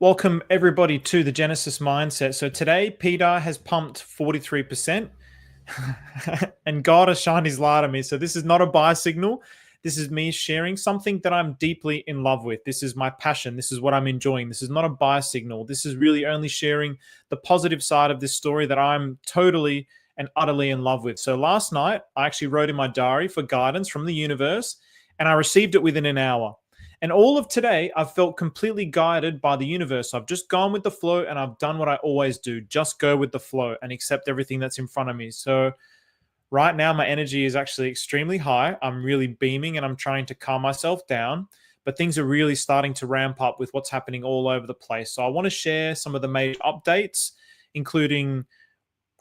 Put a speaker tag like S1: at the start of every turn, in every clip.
S1: Welcome everybody to the Genesis Mindset. So today, pDAI has pumped 43%, and God has shined his light on me. So this is not a buy signal. This is me sharing something that I'm deeply in love with. This is my passion. This is what I'm enjoying. This is not a buy signal. This is really only sharing the positive side of this story that I'm totally and utterly in love with. So last night, I actually wrote in my diary for guidance from the universe, and I received it within an hour. And all of today, I've felt completely guided by the universe. I've just gone with the flow and I've done what I always do. Just go with the flow and accept everything that's in front of me. So right now, my energy is actually extremely high. I'm really beaming and I'm trying to calm myself down. But things are really starting to ramp up with what's happening all over the place. So I want to share some of the major updates, including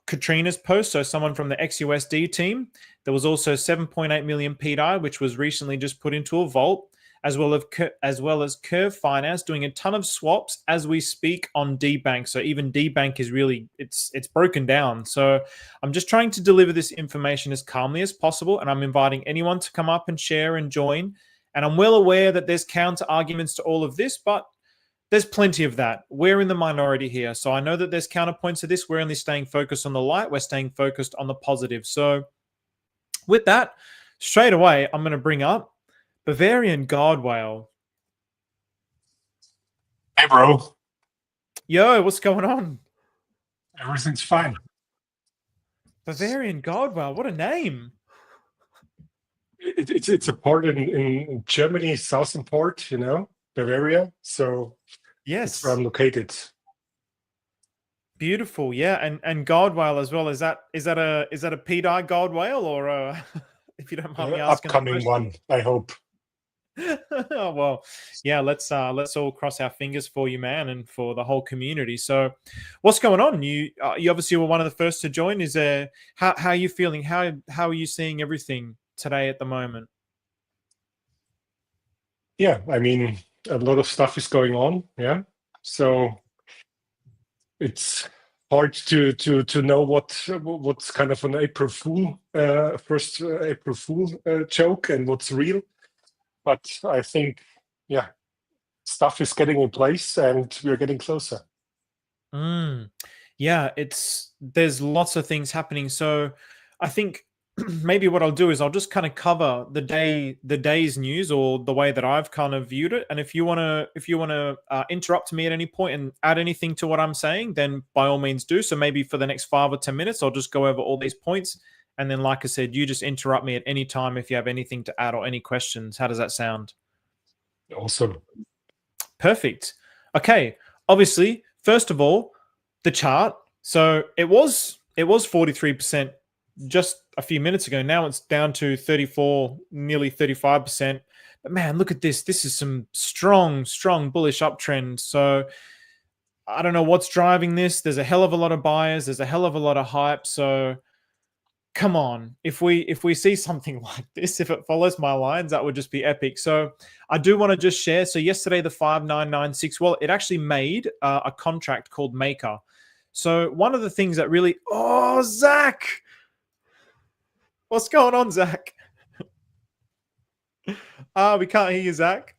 S1: Katrina's post, so someone from the XUSD team. There was also 7.8 million pDAI, which was recently just put into a vault, as well as Curve Finance doing a ton of swaps as we speak on DeBank. So even DeBank is really, it's broken down. So I'm just trying to deliver this information as calmly as possible, and I'm inviting anyone to come up and share and join. And I'm well aware that there's counter arguments to all of this, but there's plenty of that. We're in the minority here. So I know that there's counterpoints to this. We're only staying focused on the light. We're staying focused on the positive. So with that, straight away, I'm going to bring up Bavarian God Whale.
S2: Hey, bro.
S1: Yo, what's going on?
S2: Everything's fine.
S1: Bavarian God Whale, what a name.
S2: It's a port in Germany, southern port, Bavaria. So
S1: yes,
S2: it's where I'm located.
S1: Beautiful, yeah, and God Whale as well. Is that a pDAI God Whale, or if you don't mind me asking?
S2: Upcoming one, I hope.
S1: Oh, well, yeah, let's all cross our fingers for you, man, and for the whole community. So what's going on? You obviously were one of the first to join. Is there, how are you feeling? How are you seeing everything today at the moment?
S2: Yeah, I mean, a lot of stuff is going on. Yeah, so it's hard to know what's kind of an April Fool, first April Fool joke and what's real. But I think, yeah, stuff is getting in place and we're getting closer.
S1: Yeah, there's lots of things happening. So I think maybe what I'll do is I'll just kind of cover the day's news, or the way that I've kind of viewed it. And if you want to interrupt me at any point and add anything to what I'm saying, then by all means do. So maybe for the next 5 or 10 minutes, I'll just go over all these points. And then, like I said, you just interrupt me at any time if you have anything to add or any questions. How does that sound?
S2: Awesome.
S1: Perfect. Okay. Obviously, first of all, the chart. So it was 43% just a few minutes ago. Now it's down to 34, nearly 35%. But man, look at this. This is some strong bullish uptrend. So I don't know what's driving this. There's a hell of a lot of buyers. There's a hell of a lot of hype. So come on, if we see something like this, if it follows my lines, that would just be epic. So I do want to just share. So yesterday, the 5996, well, it actually made a contract called Maker. So one of the things that really, Zach, what's going on, Zach? We can't hear you, Zach.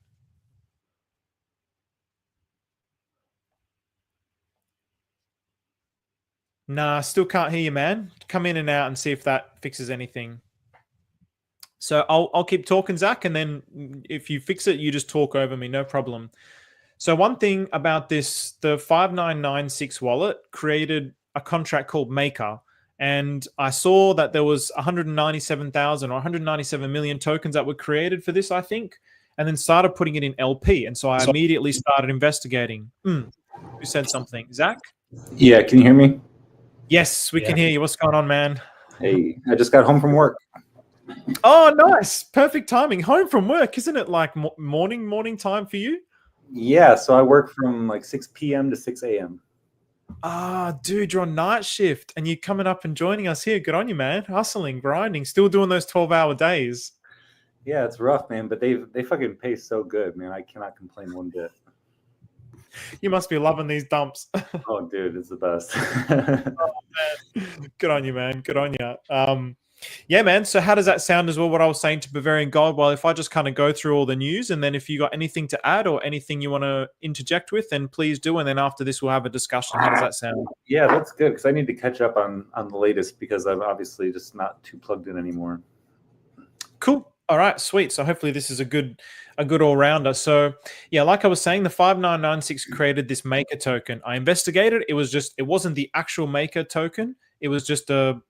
S1: Nah, still can't hear you, man. Come in and out and see if that fixes anything. So I'll keep talking, Zach, and then if you fix it, you just talk over me, no problem. So one thing about this, the 5996 wallet created a contract called Maker, and I saw that there was 197,000 or 197 million tokens that were created for this, I think, and then started putting it in LP. And so I immediately started investigating. You said something, Zach?
S3: Yeah, can you hear me?
S1: Yes, we can hear you. What's going on, man?
S3: Hey, I just got home from work.
S1: Oh, nice. Perfect timing. Home from work. Isn't it like morning time for you?
S3: Yeah, so I work from like 6 p.m. to 6 a.m.
S1: Ah, dude, you're on night shift and you're coming up and joining us here. Good on you, man. Hustling, grinding, still doing those 12-hour days.
S3: Yeah, it's rough, man, but they fucking pay so good, man. I cannot complain one bit.
S1: You must be loving these dumps.
S3: Oh, dude, it's the best.
S1: Oh, man. Good on you, man. Good on you. Yeah, man. So how does that sound as well? What I was saying to Bavarian Gold? Well, if I just kind of go through all the news, and then if you got anything to add or anything you want to interject with, then please do. And then after this, we'll have a discussion. How does that sound?
S3: Yeah, that's good because I need to catch up on the latest because I'm obviously just not too plugged in anymore.
S1: Cool. All right, sweet. So hopefully this is a good all-rounder. So yeah, like I was saying, the 5996 created this maker token. I investigated. It wasn't the actual maker token. It was just a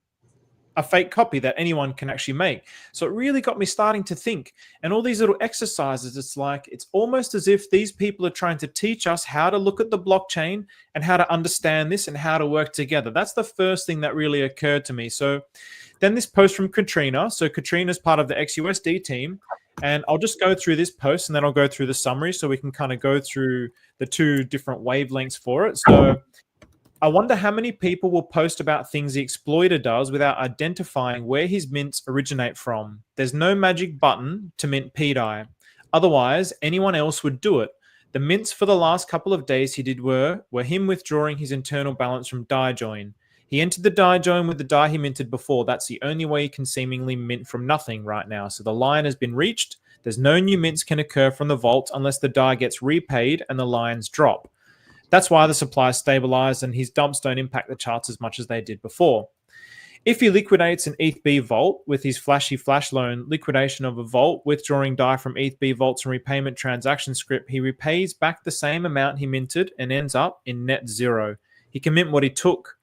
S1: fake copy that anyone can actually make. So it really got me starting to think. And all these little exercises, it's almost as if these people are trying to teach us how to look at the blockchain and how to understand this and how to work together. That's the first thing that really occurred to me. So then this post from Katrina. So Katrina's part of the XUSD team. And I'll just go through this post and then I'll go through the summary so we can kind of go through the two different wavelengths for it. So I wonder how many people will post about things the exploiter does without identifying where his mints originate from. There's no magic button to mint pDAI. Otherwise, anyone else would do it. The mints for the last couple of days he did were him withdrawing his internal balance from DAI join. He entered the DAI join with the DAI he minted before. That's the only way he can seemingly mint from nothing right now. So the line has been reached. There's no new mints can occur from the vault unless the DAI gets repaid and the lines drop. That's why the supply is stabilized and his dumps don't impact the charts as much as they did before. If he liquidates an ETHB vault with his flashy flash loan liquidation of a vault, withdrawing DAI from ETHB vaults and repayment transaction script, he repays back the same amount he minted and ends up in net zero. He can mint what he took.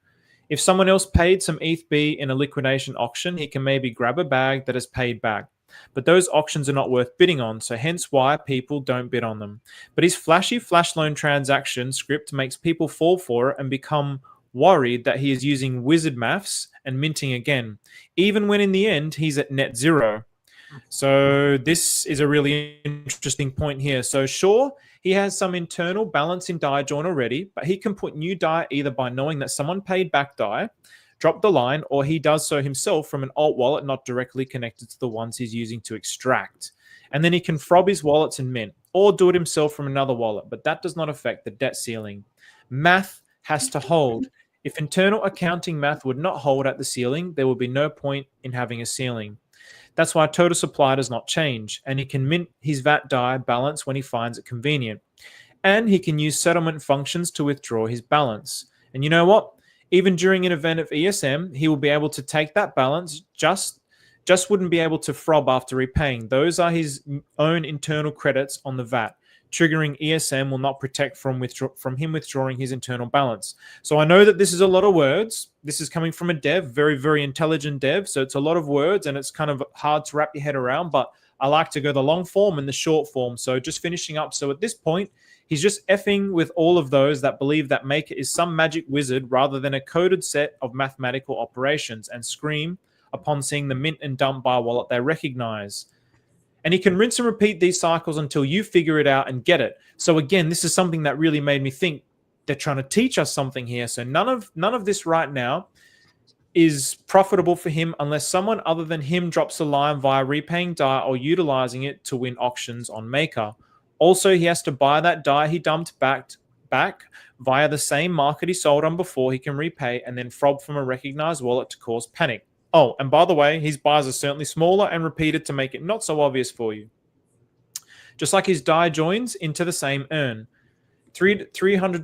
S1: If someone else paid some ETHB in a liquidation auction, he can maybe grab a bag that is paid back. But those auctions are not worth bidding on, so hence why people don't bid on them. But his flashy flash loan transaction script makes people fall for it and become worried that he is using wizard maths and minting again, even when in the end he's at net zero. So this is a really interesting point here. So sure, he has some internal balance in DAI join already, but he can put new DAI either by knowing that someone paid back DAI, drop the line, or he does so himself from an alt wallet not directly connected to the ones he's using to extract. And then he can frob his wallets and mint, or do it himself from another wallet, but that does not affect the debt ceiling. Math has to hold. If internal accounting math would not hold at the ceiling, there would be no point in having a ceiling. That's why total supply does not change, and he can mint his VAT DAI balance when he finds it convenient. And he can use settlement functions to withdraw his balance. And you know what? Even during an event of ESM, he will be able to take that balance, just wouldn't be able to frob after repaying. Those are his own internal credits on the VAT. Triggering ESM will not protect from him withdrawing his internal balance. So I know that this is a lot of words. This is coming from a dev, very, very intelligent dev. So it's a lot of words and it's kind of hard to wrap your head around, but I like to go the long form and the short form. So just finishing up. So at this point, he's just effing with all of those that believe that Maker is some magic wizard rather than a coded set of mathematical operations and scream upon seeing the mint and dump bar wallet they recognize. And he can rinse and repeat these cycles until you figure it out and get it. So again, this is something that really made me think they're trying to teach us something here. So none of this right now is profitable for him unless someone other than him drops a line via repaying DAI or utilizing it to win auctions on Maker. Also, he has to buy that DAI he dumped back via the same market he sold on before he can repay and then frob from a recognized wallet to cause panic. Oh, and by the way, his buys are certainly smaller and repeated to make it not so obvious for you. Just like his DAI joins into the same earn. 300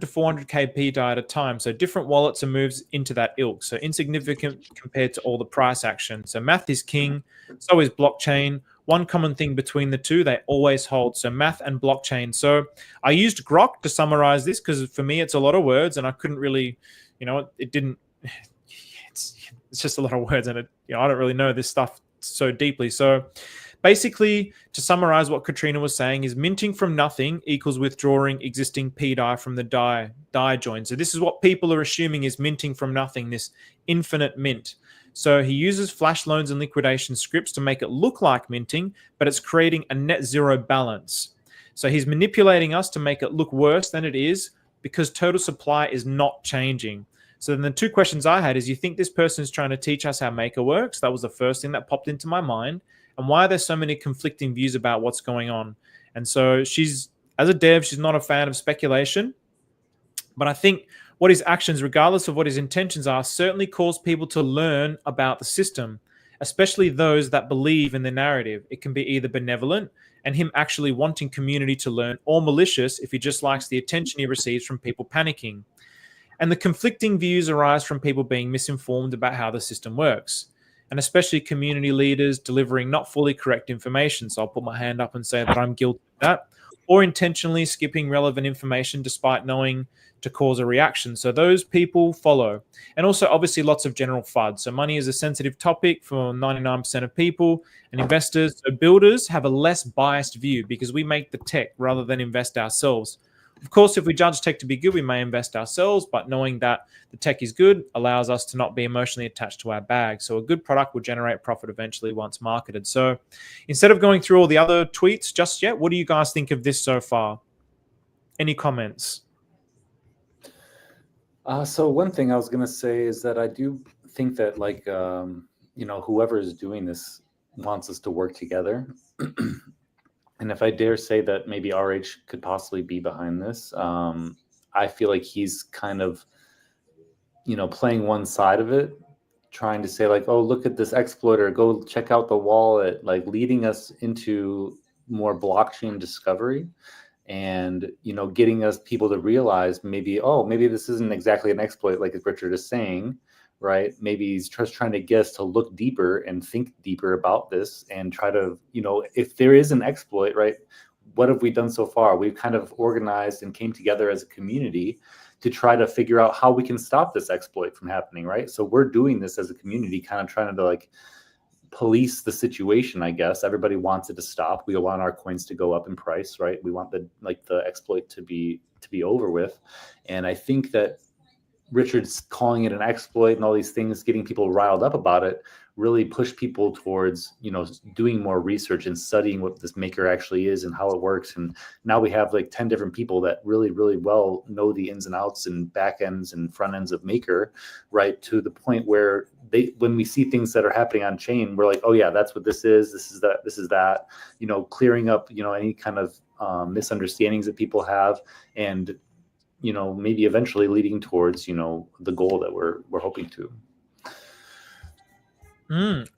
S1: to 400k pDAI at a time. So different wallets and moves into that ilk. So insignificant compared to all the price action. So math is king. So is blockchain. One common thing between the two, they always hold. So math and blockchain. So I used Grok to summarize this because for me, it's a lot of words and I couldn't really, it didn't, it's just a lot of words and I don't really know this stuff so deeply. So basically, to summarize what Katrina was saying is minting from nothing equals withdrawing existing pDAI from the DAI join. So this is what people are assuming is minting from nothing, this infinite mint. So he uses flash loans and liquidation scripts to make it look like minting, but it's creating a net zero balance. So he's manipulating us to make it look worse than it is because total supply is not changing. So then the two questions I had is, you think this person is trying to teach us how Maker works? That was the first thing that popped into my mind. And why are there so many conflicting views about what's going on? And so she's, as a dev, she's not a fan of speculation. But I think what his actions, regardless of what his intentions are, certainly cause people to learn about the system. especially those that believe in the narrative. It can be either benevolent and him actually wanting community to learn, or malicious if he just likes the attention he receives from people panicking. And the conflicting views arise from people being misinformed about how the system works, and especially community leaders delivering not fully correct information. So I'll put my hand up and say that I'm guilty of that, or intentionally skipping relevant information despite knowing to cause a reaction. So those people follow. And also, obviously, lots of general FUD. So money is a sensitive topic for 99% of people and investors. So builders have a less biased view because we make the tech rather than invest ourselves. Of course, if we judge tech to be good, we may invest ourselves, but knowing that the tech is good allows us to not be emotionally attached to our bag. So a good product will generate profit eventually once marketed. So instead of going through all the other tweets just yet, what do you guys think of this so far? Any comments?
S3: So one thing I was going to say is that I do think that, like, whoever is doing this wants us to work together. And if I dare say that maybe RH could possibly be behind this, I feel like he's kind of, playing one side of it, trying to say like, oh, look at this exploiter, go check out the wallet, like leading us into more blockchain discovery and, getting us people to realize maybe, oh, maybe this isn't exactly an exploit like Richard is saying, right? Maybe he's just trying to get us to look deeper and think deeper about this and try to, if there is an exploit, right? What have we done so far? We've kind of organized and came together as a community to try to figure out how we can stop this exploit from happening, right? So we're doing this as a community, kind of trying to like police the situation, I guess. Everybody wants it to stop. We want our coins to go up in price, right? We want the exploit to be over with. And I think that Richard's calling it an exploit and all these things, getting people riled up about it, really push people towards, doing more research and studying what this maker actually is and how it works. And now we have like 10 different people that really, really well know the ins and outs and back ends and front ends of maker, right? To the point where when we see things that are happening on chain, we're like, oh yeah, that's what this is that, clearing up, any kind of misunderstandings that people have, and maybe eventually leading towards, the goal that we're hoping to.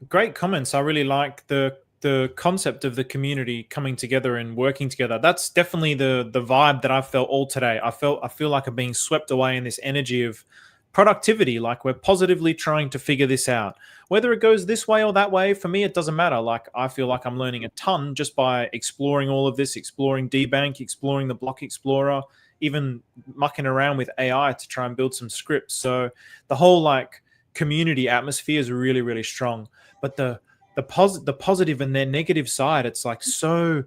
S1: Great comments. I really like the concept of the community coming together and working together. That's definitely the vibe that I felt all today. I feel like I'm being swept away in this energy of productivity, like we're positively trying to figure this out. Whether it goes this way or that way, for me, it doesn't matter. Like, I feel like I'm learning a ton just by exploring all of this, exploring DeBank, exploring the Block Explorer, even mucking around with AI to try and build some scripts. So the whole like community atmosphere is really, really strong. But the positive and their negative side, it's like, so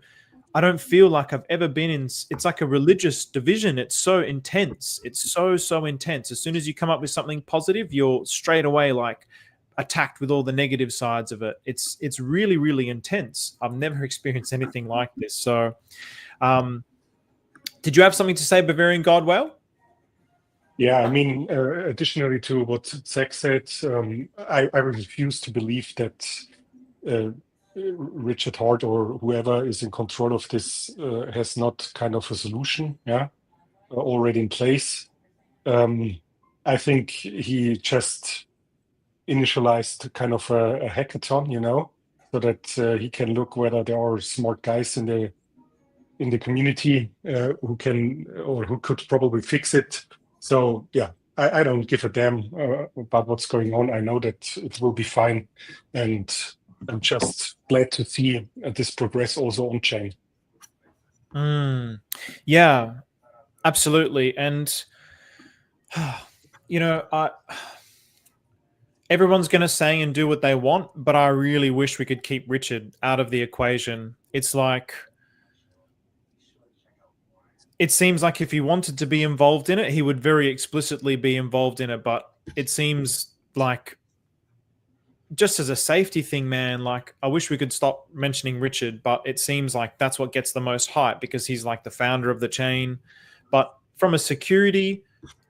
S1: I don't feel like I've ever been in. It's like a religious division. It's so intense. It's so intense. As soon as you come up with something positive, you're straight away like attacked with all the negative sides of it. It's really, really intense. I've never experienced anything like this. So did you have something to say, Bavarian God Whale?
S2: Yeah, I mean, additionally to what Zach said, I refuse to believe that Richard Hart or whoever is in control of this has not kind of a solution, already in place. I think he just initialized kind of a hackathon, so that he can look whether there are smart guys in the community who can or who could probably fix it. So yeah, I don't give a damn about what's going on. I know that it will be fine, and I'm just glad to see this progress also on chain.
S1: Yeah, absolutely. And everyone's going to say and do what they want, but I really wish we could keep Richard out of the equation. It's like, it seems like if he wanted to be involved in it, he would very explicitly be involved in it. But it seems like, just as a safety thing, man, like I wish we could stop mentioning Richard, but it seems like that's what gets the most hype because he's like the founder of the chain. But from a security,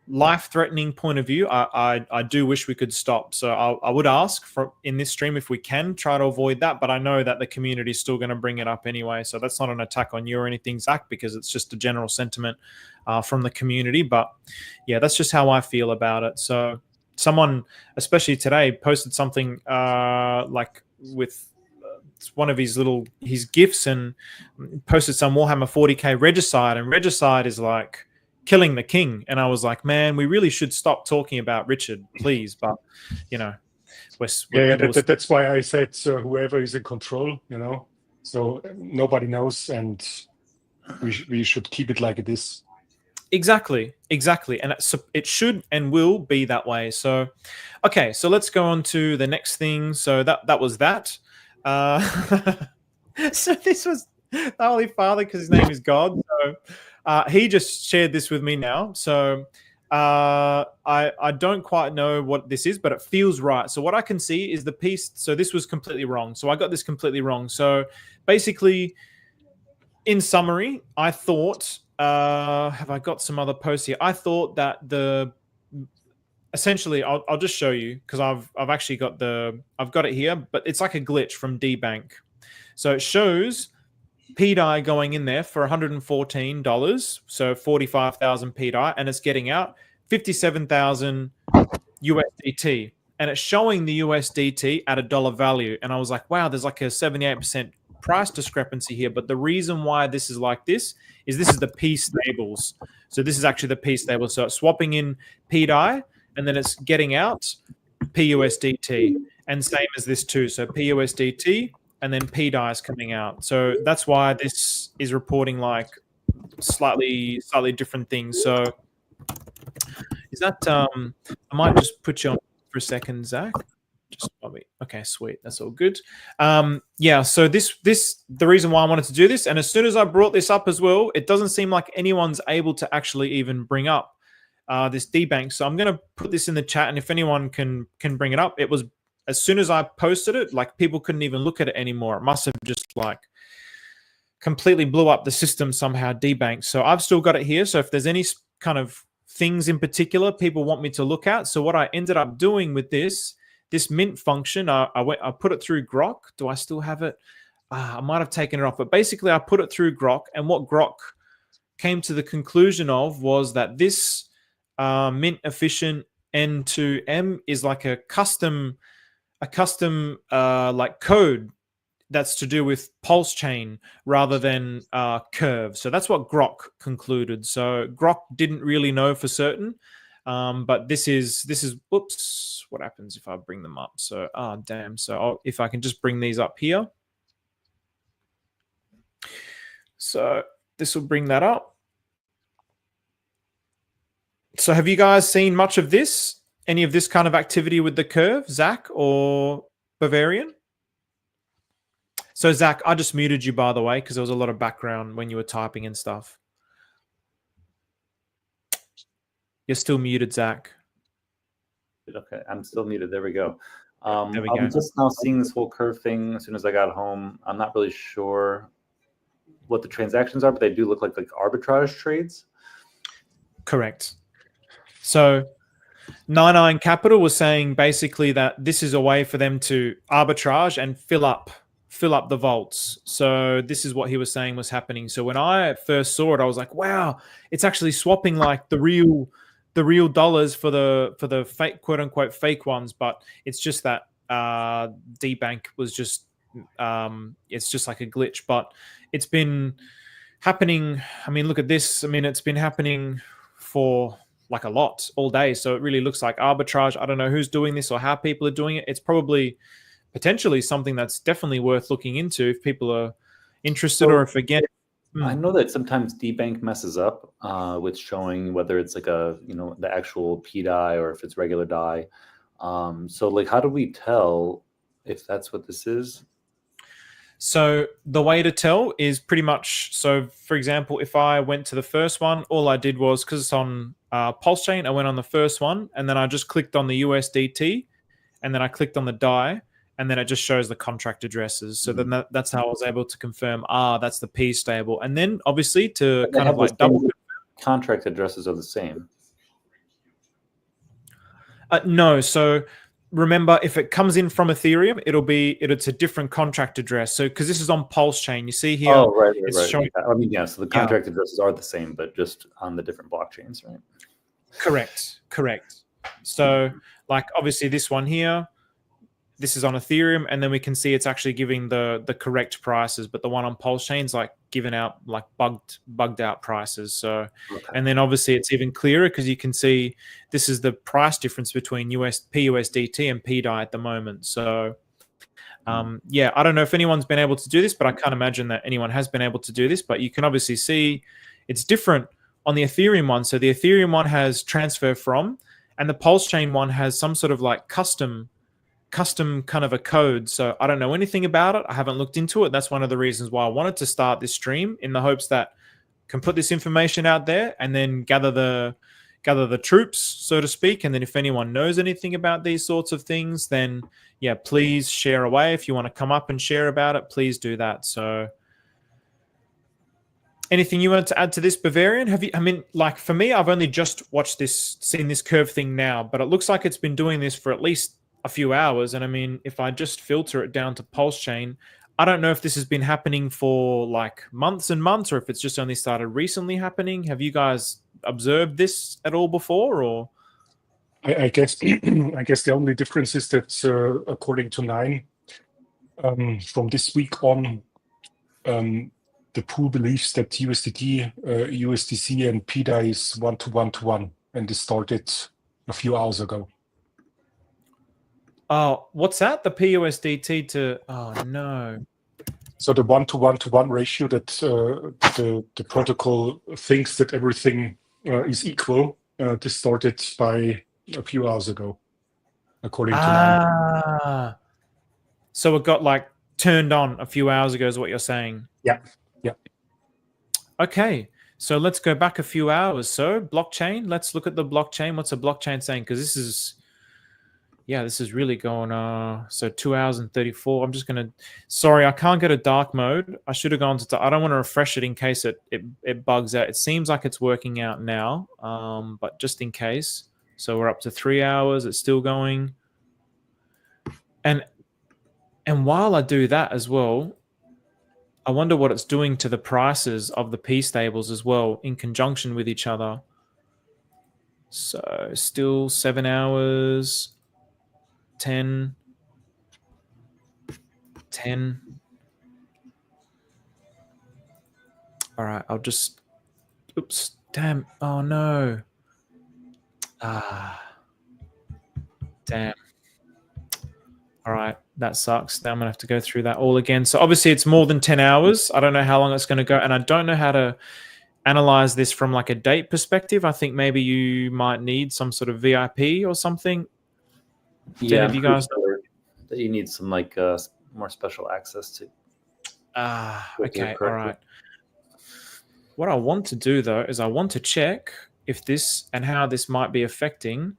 S1: life-threatening point of view, I do wish we could stop. So I would ask in this stream if we can try to avoid that, but I know that the community is still going to bring it up anyway. So that's not an attack on you or anything, Zach, because it's just a general sentiment from the community. But yeah, that's just how I feel about it. So someone, especially today, posted something like with one of his gifts and posted some Warhammer 40k regicide, and regicide is like killing the king. And I was like, man, we really should stop talking about Richard, please. But you know,
S2: that's why I said whoever is in control, so nobody knows, and we should keep it like it is.
S1: Exactly, and it should and will be that way. So, okay, so let's go on to the next thing. So that was that. So this was the Holy Father, because his name is God. So he just shared this with me now. So I don't quite know what this is, but it feels right. So what I can see is the piece. So this was completely wrong. So I got this completely wrong. So basically, in summary, I thought. Have I got some other posts here? I thought that essentially, I'll just show you, because I've actually got I've got it here, but it's like a glitch from DeBank. So it shows pDAI going in there for $114, so 45,000 pDAI, and it's getting out 57,000 USDT, and it's showing the USDT at $1 value. And I was like, wow, there's like a 78% price discrepancy here. But the reason why this is like this is the P stables. So this is actually the P stable. So it's swapping in pDAI, and then it's getting out PUSDT, and same as this too. So PUSDT, and then pDAI is coming out. So that's why this is reporting like slightly different things. So is that I might just put you on for a second, Zach. Just probably okay, sweet. That's all good. Yeah. So this the reason why I wanted to do this, and as soon as I brought this up as well, it doesn't seem like anyone's able to actually even bring up this DeBank. So I'm going to put this in the chat, and if anyone can bring it up, it was as soon as I posted it, like people couldn't even look at it anymore. It must have just like completely blew up the system somehow. DeBank. So I've still got it here. So if there's any kind of things in particular people want me to look at, so what I ended up doing with this mint function, I put it through Grok. Do I still have it? I might have taken it off, but basically I put it through Grok, and what Grok came to the conclusion of was that this mint efficient N2M is like a custom like code that's to do with pulse chain rather than curve. So that's what Grok concluded. So Grok didn't really know for certain, but this is whoops, what happens if I bring them up? So damn. So if I can just bring these up here, so this will bring that up. So have you guys seen much of this? Any of this kind of activity with the curve, Zach or Bavarian? So Zach, I just muted you, by the way, because there was a lot of background when you were typing and stuff. You're still muted, Zach.
S3: Okay, I'm still muted. There we go.
S1: There we go.
S3: I'm just now seeing this whole curve thing as soon as I got home. I'm not really sure what the transactions are, but they do look like arbitrage trades. Correct.
S1: So 99 Capital was saying basically that this is a way for them to arbitrage and fill up the vaults. So this is what he was saying was happening. So when I first saw it, I was like, wow, it's actually swapping like the real dollars for the fake, quote unquote fake ones. But it's just that DeBank was just it's just like a glitch. But it's been happening. I mean, look at this. I mean, it's been happening for like a lot all day. So it really looks like arbitrage. I don't know who's doing this or how people are doing it. It's probably potentially something that's definitely worth looking into if people are interested, or if again.
S3: I know that sometimes DeBank messes up with showing whether it's like the actual pDAI or if it's regular DAI. So like, how do we tell if that's what this is?
S1: So the way to tell is pretty much, so for example, if I went to the first one, all I did was, because it's on Pulse Chain, I went on the first one, and then I just clicked on the USDT, and then I clicked on the DAI, and then it just shows the contract addresses. So then that's how I was able to confirm, that's the P stable. And then obviously to kind of like double
S3: contract addresses are the same.
S1: No, so remember, if it comes in from Ethereum, it's a different contract address. So because this is on Pulse Chain, you see here.
S3: Oh, right.
S1: Showing,
S3: I mean, yeah. So the contract addresses are the same, but just on the different blockchains, right?
S1: Correct. So like obviously this one here, this is on Ethereum, and then we can see it's actually giving the correct prices, but the one on Pulse Chain's like giving out like bugged out prices. So, and then obviously it's even clearer because you can see this is the price difference between PUSDT and pDAI at the moment. So, yeah, I don't know if anyone's been able to do this, but I can't imagine that anyone has been able to do this. But you can obviously see it's different on the Ethereum one. So the Ethereum one has transfer from, and the Pulse Chain one has some sort of like custom kind of a code. So I don't know anything about it. I haven't looked into it. That's one of the reasons why I wanted to start this stream, in the hopes that I can put this information out there and then gather the troops, so to speak. And then if anyone knows anything about these sorts of things, then yeah, please share away. If you want to come up and share about it, please do that. So anything you want to add to this, Bavarian? I mean, like for me, I've only just seen this curve thing now, but it looks like it's been doing this for at least a few hours. And I mean, if I just filter it down to Pulse Chain, I don't know if this has been happening for like months and months, or if it's just only started recently happening. Have you guys observed this at all before, or?
S2: I guess I guess the only difference is that according to Nine, from this week on, the pool believes that USDT, USDC, and pDAI is 1-to-1-to-1, and this started a few hours ago.
S1: Oh, what's that? The PUSDT to? Oh no.
S2: So the 1-to-1-to-1 ratio that the protocol thinks that everything is equal. This started by a few hours ago, according to Nine.
S1: So it got like turned on a few hours ago, is what you're saying?
S2: Yeah. Yeah.
S1: Okay. So let's go back a few hours. So blockchain, let's look at the blockchain. What's a blockchain saying? Because this is, yeah, this is really going, so 2 hours and 34. I'm just going to, sorry, I can't get a dark mode. I should have gone to, I don't want to refresh it in case it bugs out. It seems like it's working out now, but just in case. So we're up to 3 hours. It's still going. And while I do that as well, I wonder what it's doing to the prices of the P stables as well in conjunction with each other. So still 7 hours, 10. All right, I'll just, oops, damn. Oh no. Damn. All right, that sucks. Now I'm going to have to go through that all again. So obviously it's more than 10 hours. I don't know how long it's going to go. And I don't know how to analyze this from like a date perspective. I think maybe you might need some sort of VIP or something.
S3: Yeah,
S1: you guys know
S3: that you need some like more special access to.
S1: Okay, all right. What I want to do though is I want to check if this and how this might be affecting.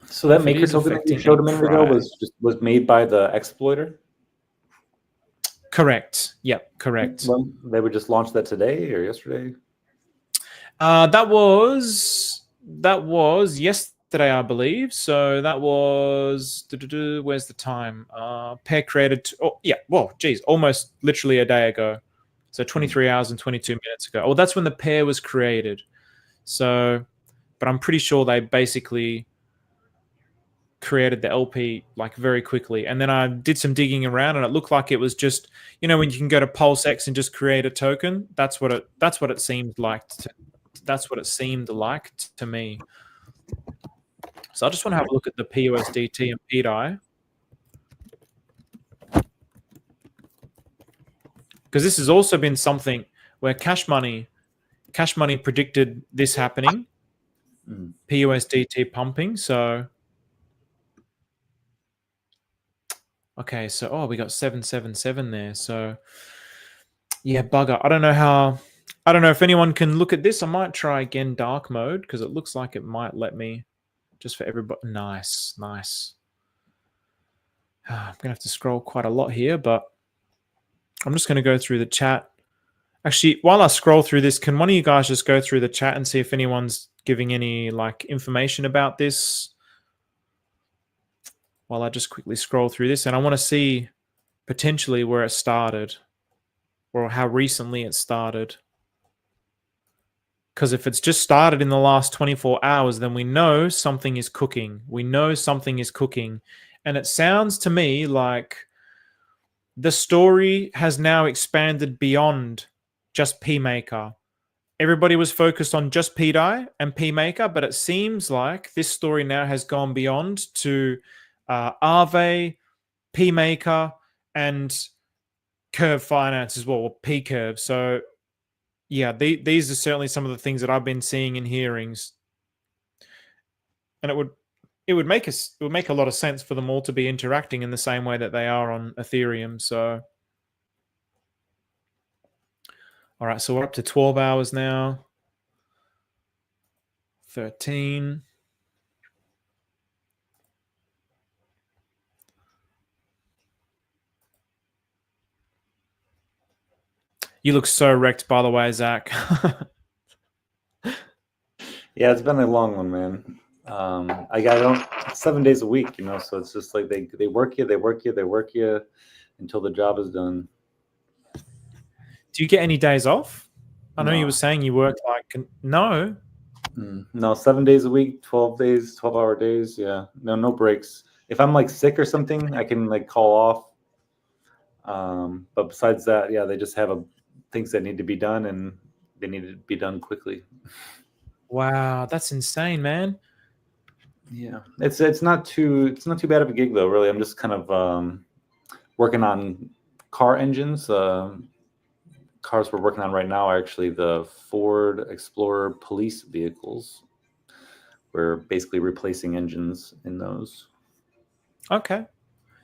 S3: So that maker token that you showed a minute ago was made by the exploiter?
S1: Correct. Yep, correct.
S3: Well, they would just launch that today or yesterday?
S1: That was yesterday, I believe. So that was, where's the time? Pair created, almost literally a day ago. So 23 hours and 22 minutes ago. Oh, that's when the pair was created. So, but I'm pretty sure they basically created the LP like very quickly. And then I did some digging around and it looked like it was just, you know, when you can go to PulseX and just create a token, that's what it seemed like to me. So I just want to have a look at the PUSDT and pDAI. Because this has also been something where Cash Money predicted this happening, PUSDT pumping. So, okay, so we got 777 there. So, yeah, bugger. I don't know if anyone can look at this. I might try again dark mode because it looks like it might let me. Just for everybody. Nice. I'm gonna have to scroll quite a lot here, but I'm just gonna go through the chat. Actually, while I scroll through this, can one of you guys just go through the chat and see if anyone's giving any like information about this? While I just quickly scroll through this, and I want to see potentially where it started or how recently it started. Because if it's just started in the last 24 hours, then we know something is cooking. We know something is cooking. And it sounds to me like the story has now expanded beyond just PMaker. Everybody was focused on just pDAI and PMaker, but it seems like this story now has gone beyond to Aave, PMaker, and Curve Finance as well, or P-Curve. So yeah, these are certainly some of the things that I've been seeing and hearing, and it would make a lot of sense for them all to be interacting in the same way that they are on Ethereum. So, all right, so we're up to 12 hours now. 13. You look so wrecked, by the way, Zach.
S3: Yeah, it's been a long one, man. I got 7 days a week, you know, so it's just like they work you until the job is done.
S1: Do you get any days off? I know
S3: No.
S1: you were saying you work like no.
S3: No, 7 days a week, 12-hour days. Yeah, no breaks. If I'm like sick or something, I can like call off. But besides that, yeah, they just have things that need to be done, and they need to be done quickly.
S1: Wow, that's insane, man.
S3: Yeah, it's not too bad of a gig though. Really, I'm just kind of working on car engines. Cars we're working on right now are actually the Ford Explorer police vehicles. We're basically replacing engines in those.
S1: Okay,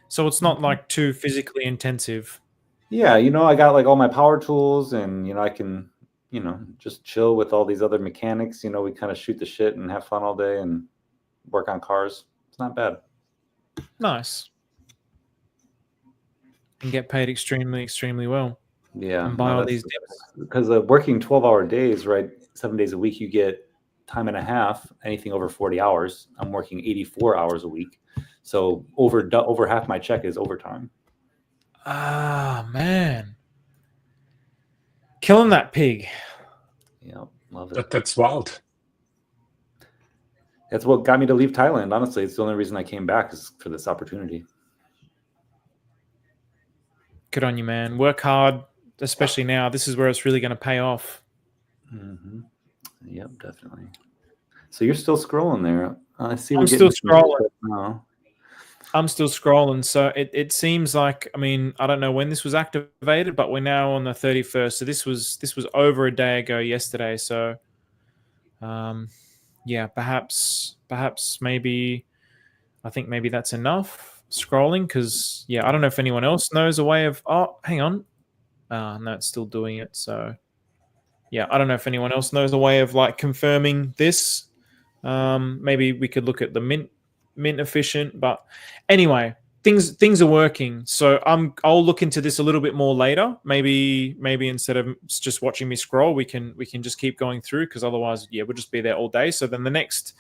S1: so it's not like too physically intensive.
S3: Yeah, you know, I got like all my power tools, and you know, I can, you know, just chill with all these other mechanics. You know, we kind of shoot the shit and have fun all day and work on cars. It's not bad.
S1: Nice. And get paid extremely, extremely well.
S3: Yeah,
S1: and buy all these dips.
S3: Because working 12-hour days, right? 7 days a week, you get time and a half. Anything over 40 hours, I'm working 84 hours a week. So over half my check is overtime.
S1: Ah, man. Killing that pig.
S3: Yeah, love it.
S2: That's wild.
S3: That's what got me to leave Thailand. Honestly, it's the only reason I came back is for this opportunity.
S1: Good on you, man. Work hard, especially now. This is where it's really going to pay off.
S3: Mm-hmm. Yep, definitely. So you're still scrolling there. I see.
S1: I'm still scrolling. I'm still scrolling. So it seems like, I mean, I don't know when this was activated, but we're now on the 31st. So this was over a day ago yesterday. So, yeah, perhaps maybe, I think maybe that's enough scrolling, because yeah, I don't know if anyone else knows a way of, oh, hang on. No, it's still doing it. So yeah, I don't know if anyone else knows a way of like confirming this. Maybe we could look at the mint efficient, but anyway, things are working. So I'll look into this a little bit more later. Maybe instead of just watching me scroll, we can just keep going through, because otherwise, yeah, we'll just be there all day. So then the next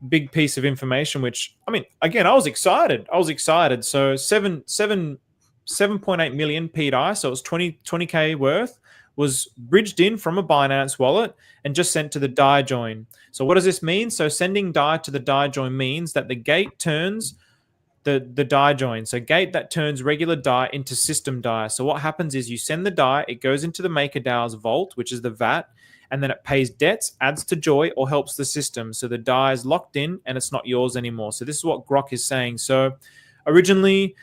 S1: big piece of information, which, I mean, again, I was excited. So 7.8 million pDAI, so it was 20k worth, was bridged in from a Binance wallet and just sent to the DAI join. So what does this mean? So sending DAI to the DAI join means that the gate turns the DAI join. So gate that turns regular DAI into system DAI. So what happens is you send the DAI, it goes into the MakerDAO's vault, which is the VAT, and then it pays debts, adds to joy, or helps the system. So the DAI is locked in and it's not yours anymore. So this is what Grok is saying. So originally,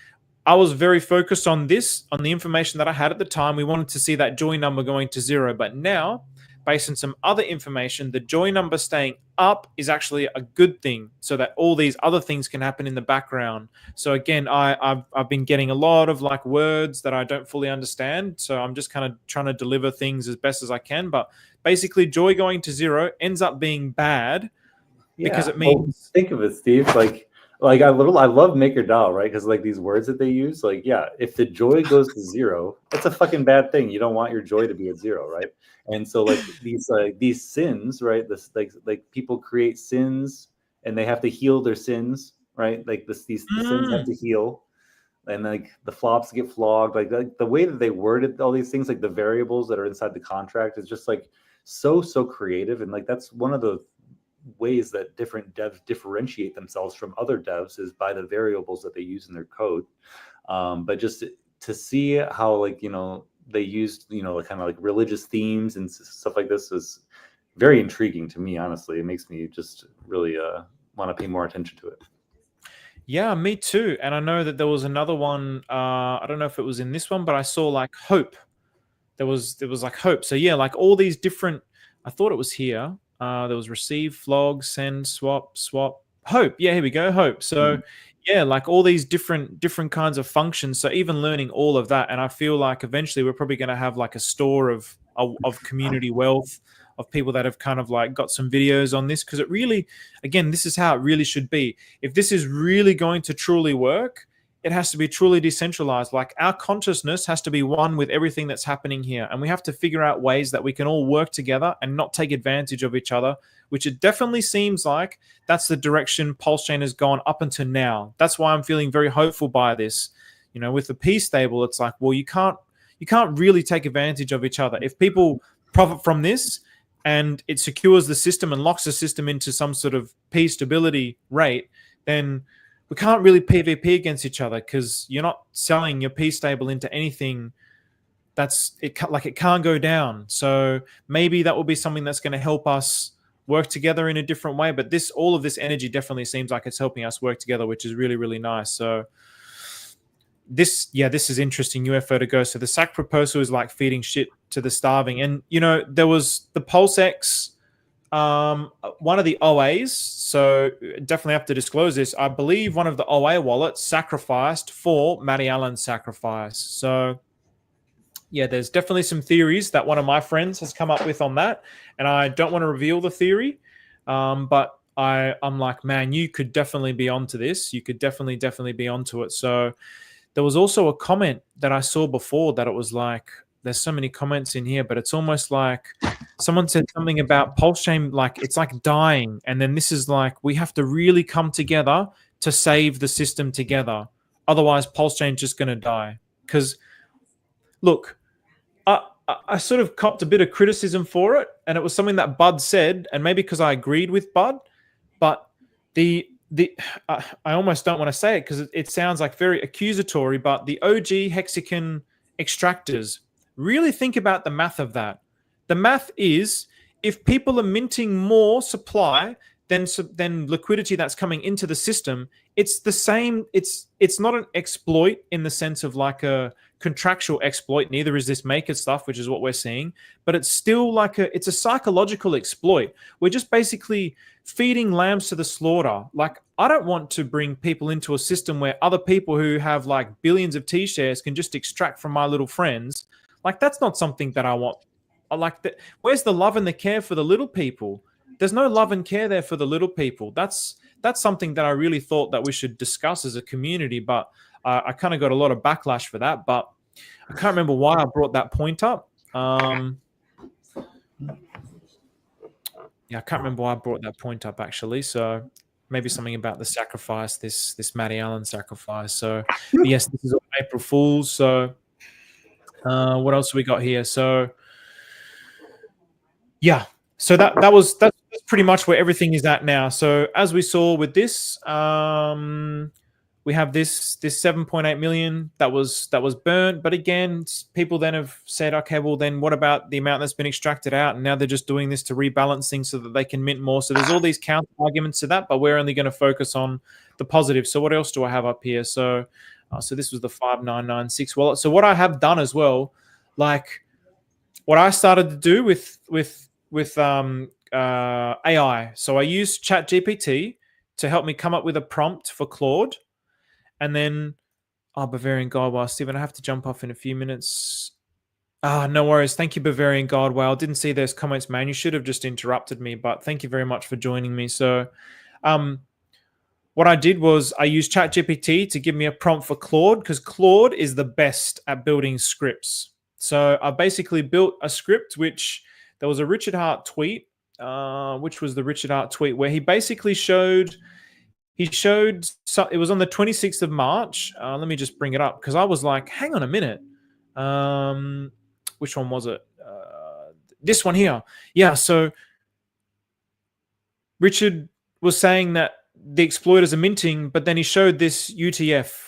S1: I was very focused on this, on the information that I had at the time. We wanted to see that joy number going to 0. But now, based on some other information, the joy number staying up is actually a good thing, so that all these other things can happen in the background. So again, I've been getting a lot of like words that I don't fully understand. So I'm just kind of trying to deliver things as best as I can. But basically, joy going to 0 ends up being bad, because it means...
S3: Well, think of it, Steve, like I love MakerDAO, right? Because like these words that they use, like, yeah, if the joy goes to 0, that's a fucking bad thing. You don't want your joy to be at 0, right? And so like these sins, right? This like people create sins and they have to heal their sins, right? Like these sins have to heal. and like the flops get flogged. Like the way that they worded all these things, like the variables that are inside the contract, is just like so creative. And like that's one of the ways that different devs differentiate themselves from other devs, is by the variables that they use in their code. But just to see how, like, you know, they used, you know, kind of like religious themes and stuff like this is very intriguing to me. Honestly, it makes me just really want to pay more attention to it.
S1: Yeah, me too. And I know that there was another one. I don't know if it was in this one, but I saw like hope. There was like hope. So yeah, like all these different. I thought it was here. There was receive, flog, send, swap, hope. Yeah, here we go, hope. So yeah, like all these different kinds of functions. So even learning all of that, and I feel like eventually we're probably going to have like a store of community wealth, of people that have kind of like got some videos on this, because it really, again, this is how it really should be. If this is really going to truly work, it has to be truly decentralized. Like our consciousness has to be one with everything that's happening here. And we have to figure out ways that we can all work together and not take advantage of each other, which it definitely seems like that's the direction Pulse Chain has gone up until now. That's why I'm feeling very hopeful by this. You know, with the P stable, it's like, well, you can't really take advantage of each other. If people profit from this and it secures the system and locks the system into some sort of P stability rate, then we can't really PvP against each other, because you're not selling your P stable into anything that's it can't go down. So maybe that will be something that's going to help us work together in a different way. But all of this energy definitely seems like it's helping us work together, which is really, really nice. So this is interesting. UFO to go. So the SAC proposal is like feeding shit to the starving. And you know, there was the PulseX, one of the OAs, so definitely have to disclose this. I believe one of the OA wallets sacrificed for Matty Allen's sacrifice. So yeah, there's definitely some theories that one of my friends has come up with on that, and I don't want to reveal the theory, but I'm like, man, you could definitely be onto this. You could definitely be onto it. So there was also a comment that I saw before that it was like, there's so many comments in here, but it's almost like someone said something about Pulse Chain, like it's like dying. And then this is like, we have to really come together to save the system together. Otherwise, Pulse Chain's just going to die. Because, look, I sort of copped a bit of criticism for it. And it was something that Bud said, and maybe because I agreed with Bud, but I almost don't want to say it because it sounds like very accusatory, but the OG hexagon extractors, really think about the math of that. The math is, if people are minting more supply than liquidity that's coming into the system, it's the same. It's not an exploit in the sense of like a contractual exploit. Neither is this maker stuff, which is what we're seeing. But it's still like it's a psychological exploit. We're just basically feeding lambs to the slaughter. Like, I don't want to bring people into a system where other people who have like billions of T shares can just extract from my little friends. Like, that's not something that I want. I like that. Where's the love and the care for the little people? There's no love and care there for the little people. That's something that I really thought that we should discuss as a community, but I kind of got a lot of backlash for that. But I can't remember why I brought that point up. Yeah, I can't remember why I brought that point up actually. So maybe something about the sacrifice, this Matty Allen sacrifice. So yes, this is April Fool's. So what else have we got here? So yeah, so that's pretty much where everything is at now. So as we saw with this, we have this 7.8 million that was burnt. But again, people then have said, okay, well then what about the amount that's been extracted out? And now they're just doing this to rebalance things so that they can mint more. So there's all these counter arguments to that, but we're only going to focus on the positive. So what else do I have up here? So this was the 5996 wallet. So what I have done as well, like what I started to do with AI. So I used ChatGPT to help me come up with a prompt for Claude. And then, Bavarian Godwell, Stephen, I have to jump off in a few minutes. No worries. Thank you, Bavarian Godwell. Didn't see those comments, man. You should have just interrupted me, but thank you very much for joining me. So what I did was I used ChatGPT to give me a prompt for Claude, because Claude is the best at building scripts. So I basically built a script, which there was a Richard Hart tweet, which was the Richard Hart tweet, where he basically showed he showed, so it was on the 26th of March. Let me just bring it up because I was like, hang on a minute. Which one was it? This one here. Yeah, so Richard was saying that the exploiters are minting, but then he showed this UTF.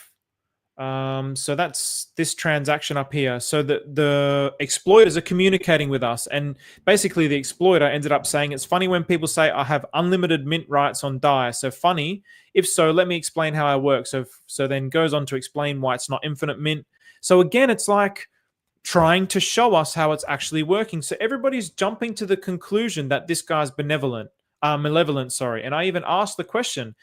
S1: So that's this transaction up here. So the exploiters are communicating with us, and basically the exploiter ended up saying, it's funny when people say I have unlimited mint rights on DAI. So funny. If so, let me explain how I work. So then goes on to explain why it's not infinite mint. So again, it's like trying to show us how it's actually working. So everybody's jumping to the conclusion that this guy's malevolent, sorry. And I even asked the question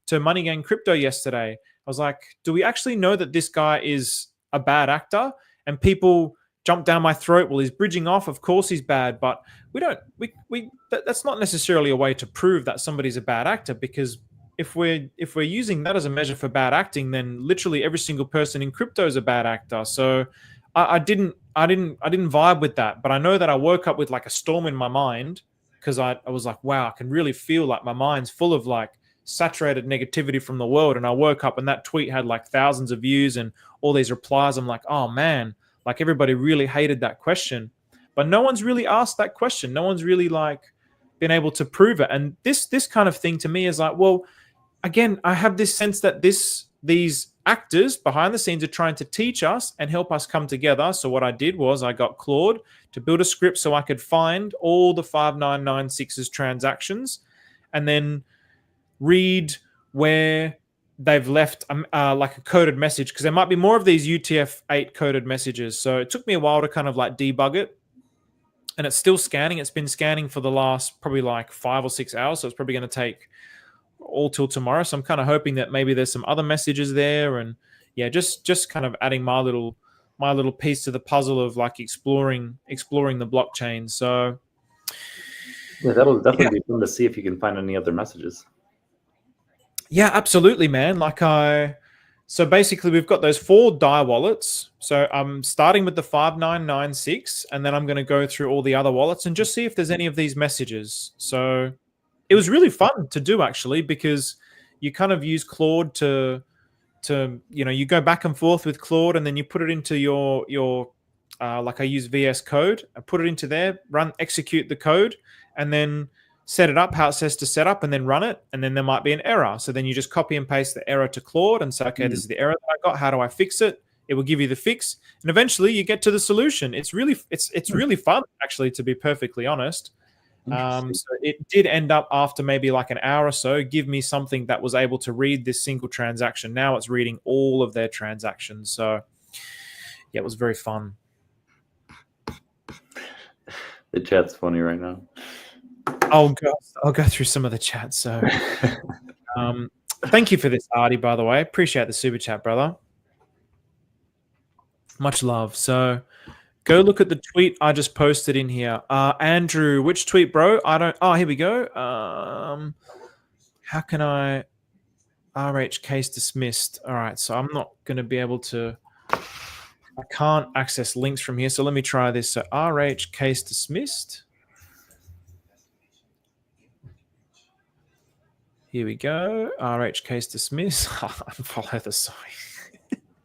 S1: to Money Gang Crypto yesterday. I was like, do we actually know that this guy is a bad actor? And people jump down my throat. Well, he's bridging off. Of course he's bad, but that's not necessarily a way to prove that somebody's a bad actor, because if we're using that as a measure for bad acting, then literally every single person in crypto is a bad actor. So I didn't vibe with that, but I know that I woke up with like a storm in my mind, because I was like, wow, I can really feel like my mind's full of like saturated negativity from the world. And I woke up and that tweet had like thousands of views and all these replies. I'm like, oh man, like everybody really hated that question, but no one's really asked that question. No one's really like been able to prove it. And this kind of thing to me is like, well, again, I have this sense that these actors behind the scenes are trying to teach us and help us come together. So what I did was I got Claude to build a script so I could find all the 5996's transactions and then read where they've left like a coded message, because there might be more of these UTF-8 coded messages. So it took me a while to kind of like debug it, and it's still scanning. It's been scanning for the last probably like 5 or 6 hours. So it's probably going to take all till tomorrow. So I'm kind of hoping that maybe there's some other messages there, and yeah, just kind of adding my little piece to the puzzle of like exploring the blockchain. So
S3: yeah, that'll definitely be fun to see if you can find any other messages.
S1: Yeah, absolutely, man. So basically we've got those 4 DAI wallets. So I'm starting with the 5996, and then I'm going to go through all the other wallets and just see if there's any of these messages. So it was really fun to do, actually, because you kind of use Claude to you go back and forth with Claude, and then you put it into your like I use VS Code. I put it into there, execute the code, and then set it up how it says to set up, and then run it, and then there might be an error. So then you just copy and paste the error to Claude and say, okay, this is the error that I got. How do I fix it? It will give you the fix, and eventually you get to the solution. It's really fun, actually, to be perfectly honest. So it did end up, after maybe like an hour or so, give me something that was able to read this single transaction. Now it's reading all of their transactions. So yeah, it was very fun.
S3: The chat's funny right now.
S1: I'll go through some of the chat. So thank you for this, Artie, by the way. Appreciate the super chat, brother. Much love. So go look at the tweet I just posted in here. Andrew, which tweet, bro? Here we go. How can I RH case dismissed? All right, so I'm not going to be able to, I can't access links from here. So let me try this. So RH case dismissed. Here we go. RH case dismissed. Unfollow the soy.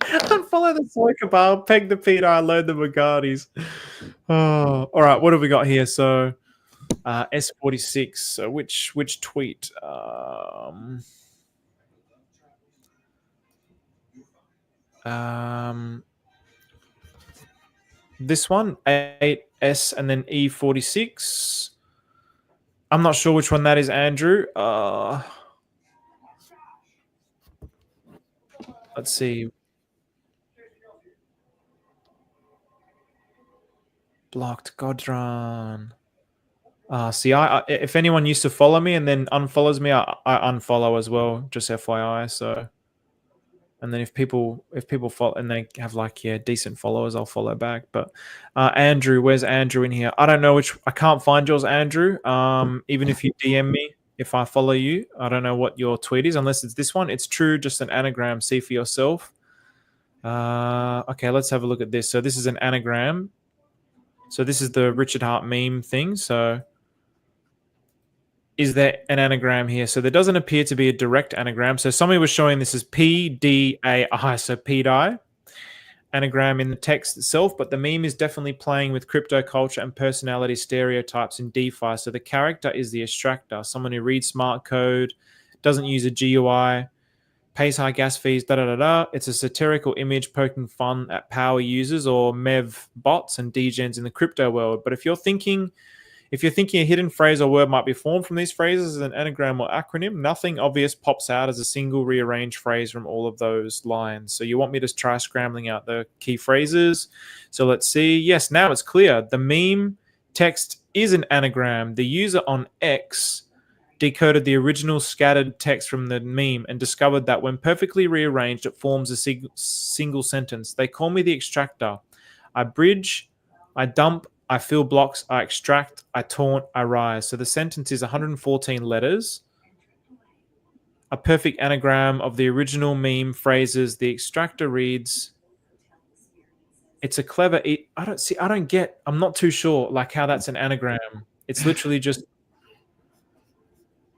S1: Unfollow the soy cabal. Peg the pDAI. Load the Bugattis. Oh, all right. What have we got here? So S46. So which tweet? This one, 8S and then E46. I'm not sure which one that is, Andrew. Let's see. Blocked Godran. See, if anyone used to follow me and then unfollows me, I unfollow as well. Just FYI. So, and then if people follow and they have like decent followers, I'll follow back. But Andrew, where's Andrew in here? I don't know I can't find yours, Andrew. Even if you DM me, if I follow you, I don't know what your tweet is unless it's this one. It's true, just an anagram. See for yourself. Okay, let's have a look at this. So this is an anagram. So this is the Richard Hart meme thing. So is there an anagram here? So there doesn't appear to be a direct anagram. So somebody was showing this as pDAI, so pDAI anagram in the text itself, but the meme is definitely playing with crypto culture and personality stereotypes in DeFi. So the character is the extractor, someone who reads smart code, doesn't use a GUI, pays high gas fees, da-da-da-da. It's a satirical image poking fun at power users or MEV bots and degens in the crypto world. But if you're thinking a hidden phrase or word might be formed from these phrases as an anagram or acronym, nothing obvious pops out as a single rearranged phrase from all of those lines. So you want me to try scrambling out the key phrases. So let's see. Yes, now it's clear. The meme text is an anagram. The user on X decoded the original scattered text from the meme and discovered that when perfectly rearranged, it forms a single sentence. They call me the extractor. I bridge, I dump, I fill blocks, I extract, I taunt, I rise. So the sentence is 114 letters. A perfect anagram of the original meme phrases. The extractor reads, it's a clever, I'm not too sure like how that's an anagram. It's literally just,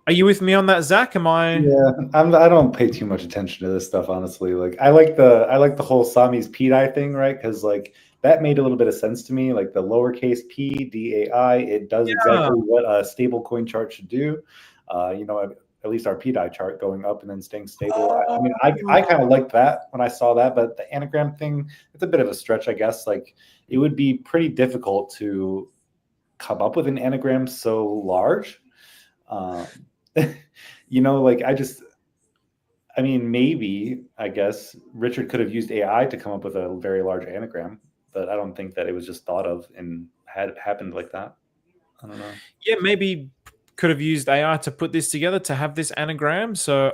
S1: are you with me on that, Zach? Am I?
S3: Yeah, I don't pay too much attention to this stuff, honestly. Like I like the whole Sami's pDAI thing, right? Because like that made a little bit of sense to me. Like the lowercase pDAI, it does exactly what a stable coin chart should do. You know, at least our pDAI chart going up and then staying stable. I mean, I kind of liked that when I saw that, but the anagram thing, it's a bit of a stretch, I guess. Like it would be pretty difficult to come up with an anagram so large. You know, like I mean, maybe, I guess Richard could have used AI to come up with a very large anagram, but I don't think that it was just thought of and had happened like that. I don't know.
S1: Yeah, maybe could have used AI to put this together to have this anagram. So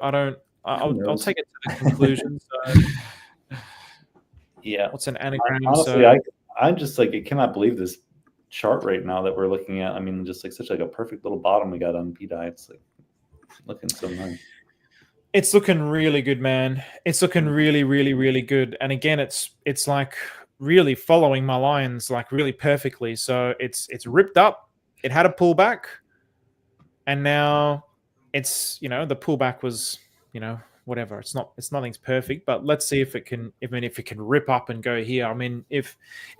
S1: I'll take it to the conclusion. So
S3: yeah.
S1: What's an anagram?
S3: Honestly, I'm just like, I cannot believe this chart right now that we're looking at. I mean, just like such like a perfect little bottom we got on pDAI. It's like looking so nice.
S1: It's looking really good, man. It's looking really, really, really good. And again, it's like really following my lines like really perfectly. So it's ripped up. It had a pullback, and now it's, you know, the pullback was, you know, whatever. Nothing's perfect, but let's see if it can rip up and go here. I mean, if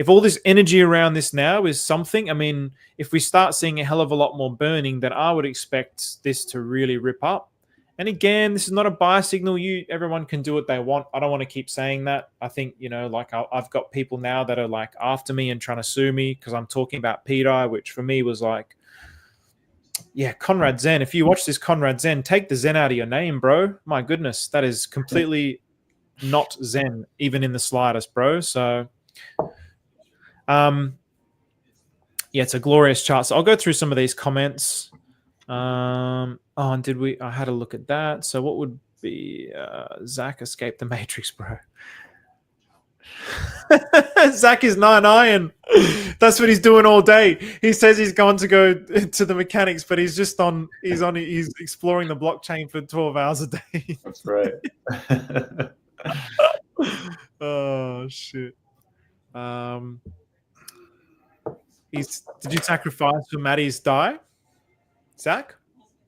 S1: all this energy around this now is something, I mean, if we start seeing a hell of a lot more burning, then I would expect this to really rip up. And again, this is not a buy signal. Everyone can do what they want. I don't want to keep saying that. I think, you know, like I've got people now that are like after me and trying to sue me because I'm talking about pDAI, which for me was like, yeah, Conrad Zen. If you watch this Conrad Zen, take the Zen out of your name, bro. My goodness, that is completely not Zen, even in the slightest, bro. So, yeah, it's a glorious chart. So I'll go through some of these comments. And I had a look at that. So what would be Zach escaped the Matrix, bro? Zach is 9 iron. That's what he's doing all day. He says he's gone to go to the mechanics, but he's exploring the blockchain for 12 hours a day.
S3: That's right.
S1: Oh shit. Did you sacrifice for Maddie's die, Zach?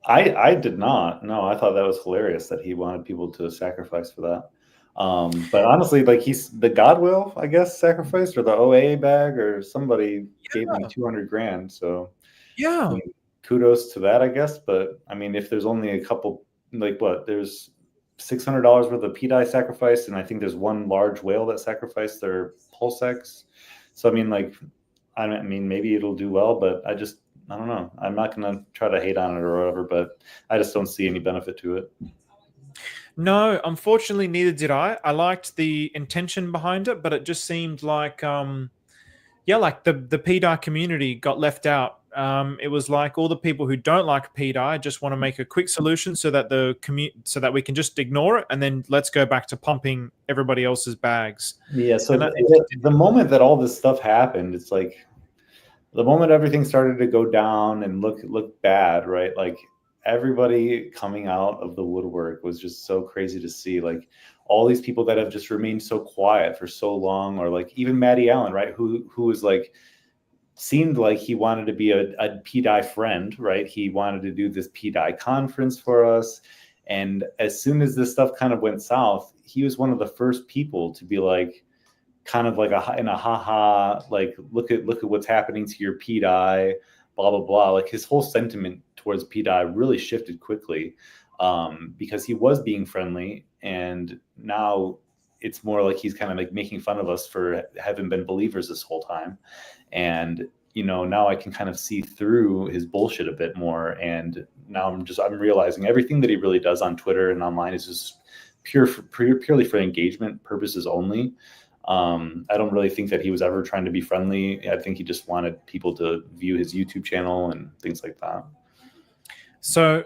S3: I did not. No, I thought that was hilarious that he wanted people to sacrifice for that. But honestly, like he's the Godwill, I guess, sacrificed, or the OA bag, or somebody gave me 200 grand. So
S1: yeah,
S3: I mean, kudos to that, I guess. But I mean, if there's only a couple, like there's $600 worth of pDAI sacrificed, and I think there's one large whale that sacrificed their pulsex. So I mean, like, I mean, maybe it'll do well, but I don't know. I'm not gonna try to hate on it or whatever, but I just don't see any benefit to it.
S1: No, unfortunately, neither did I. I liked the intention behind it, but it just seemed like, like the pDAI community got left out. It was like all the people who don't like pDAI just want to make a quick solution so that so that we can just ignore it, and then let's go back to pumping everybody else's bags.
S3: Yeah. So the moment that all this stuff happened, it's like the moment everything started to go down and look bad, right? Like everybody coming out of the woodwork was just so crazy to see. Like all these people that have just remained so quiet for so long, or like even Maddie Allen, right? Who was like seemed like he wanted to be a pDAI friend, right? He wanted to do this pDAI conference for us. And as soon as this stuff kind of went south, he was one of the first people to be like, kind of like in a haha, like, look at what's happening to your pDAI, blah, blah, blah. Like his whole sentiment towards pDAI really shifted quickly, because he was being friendly. And now it's more like he's kind of like making fun of us for having been believers this whole time. And, you know, now I can kind of see through his bullshit a bit more. And now I'm realizing everything that he really does on Twitter and online is just purely for engagement purposes only. I don't really think that he was ever trying to be friendly. I think he just wanted people to view his YouTube channel and things like that.
S1: So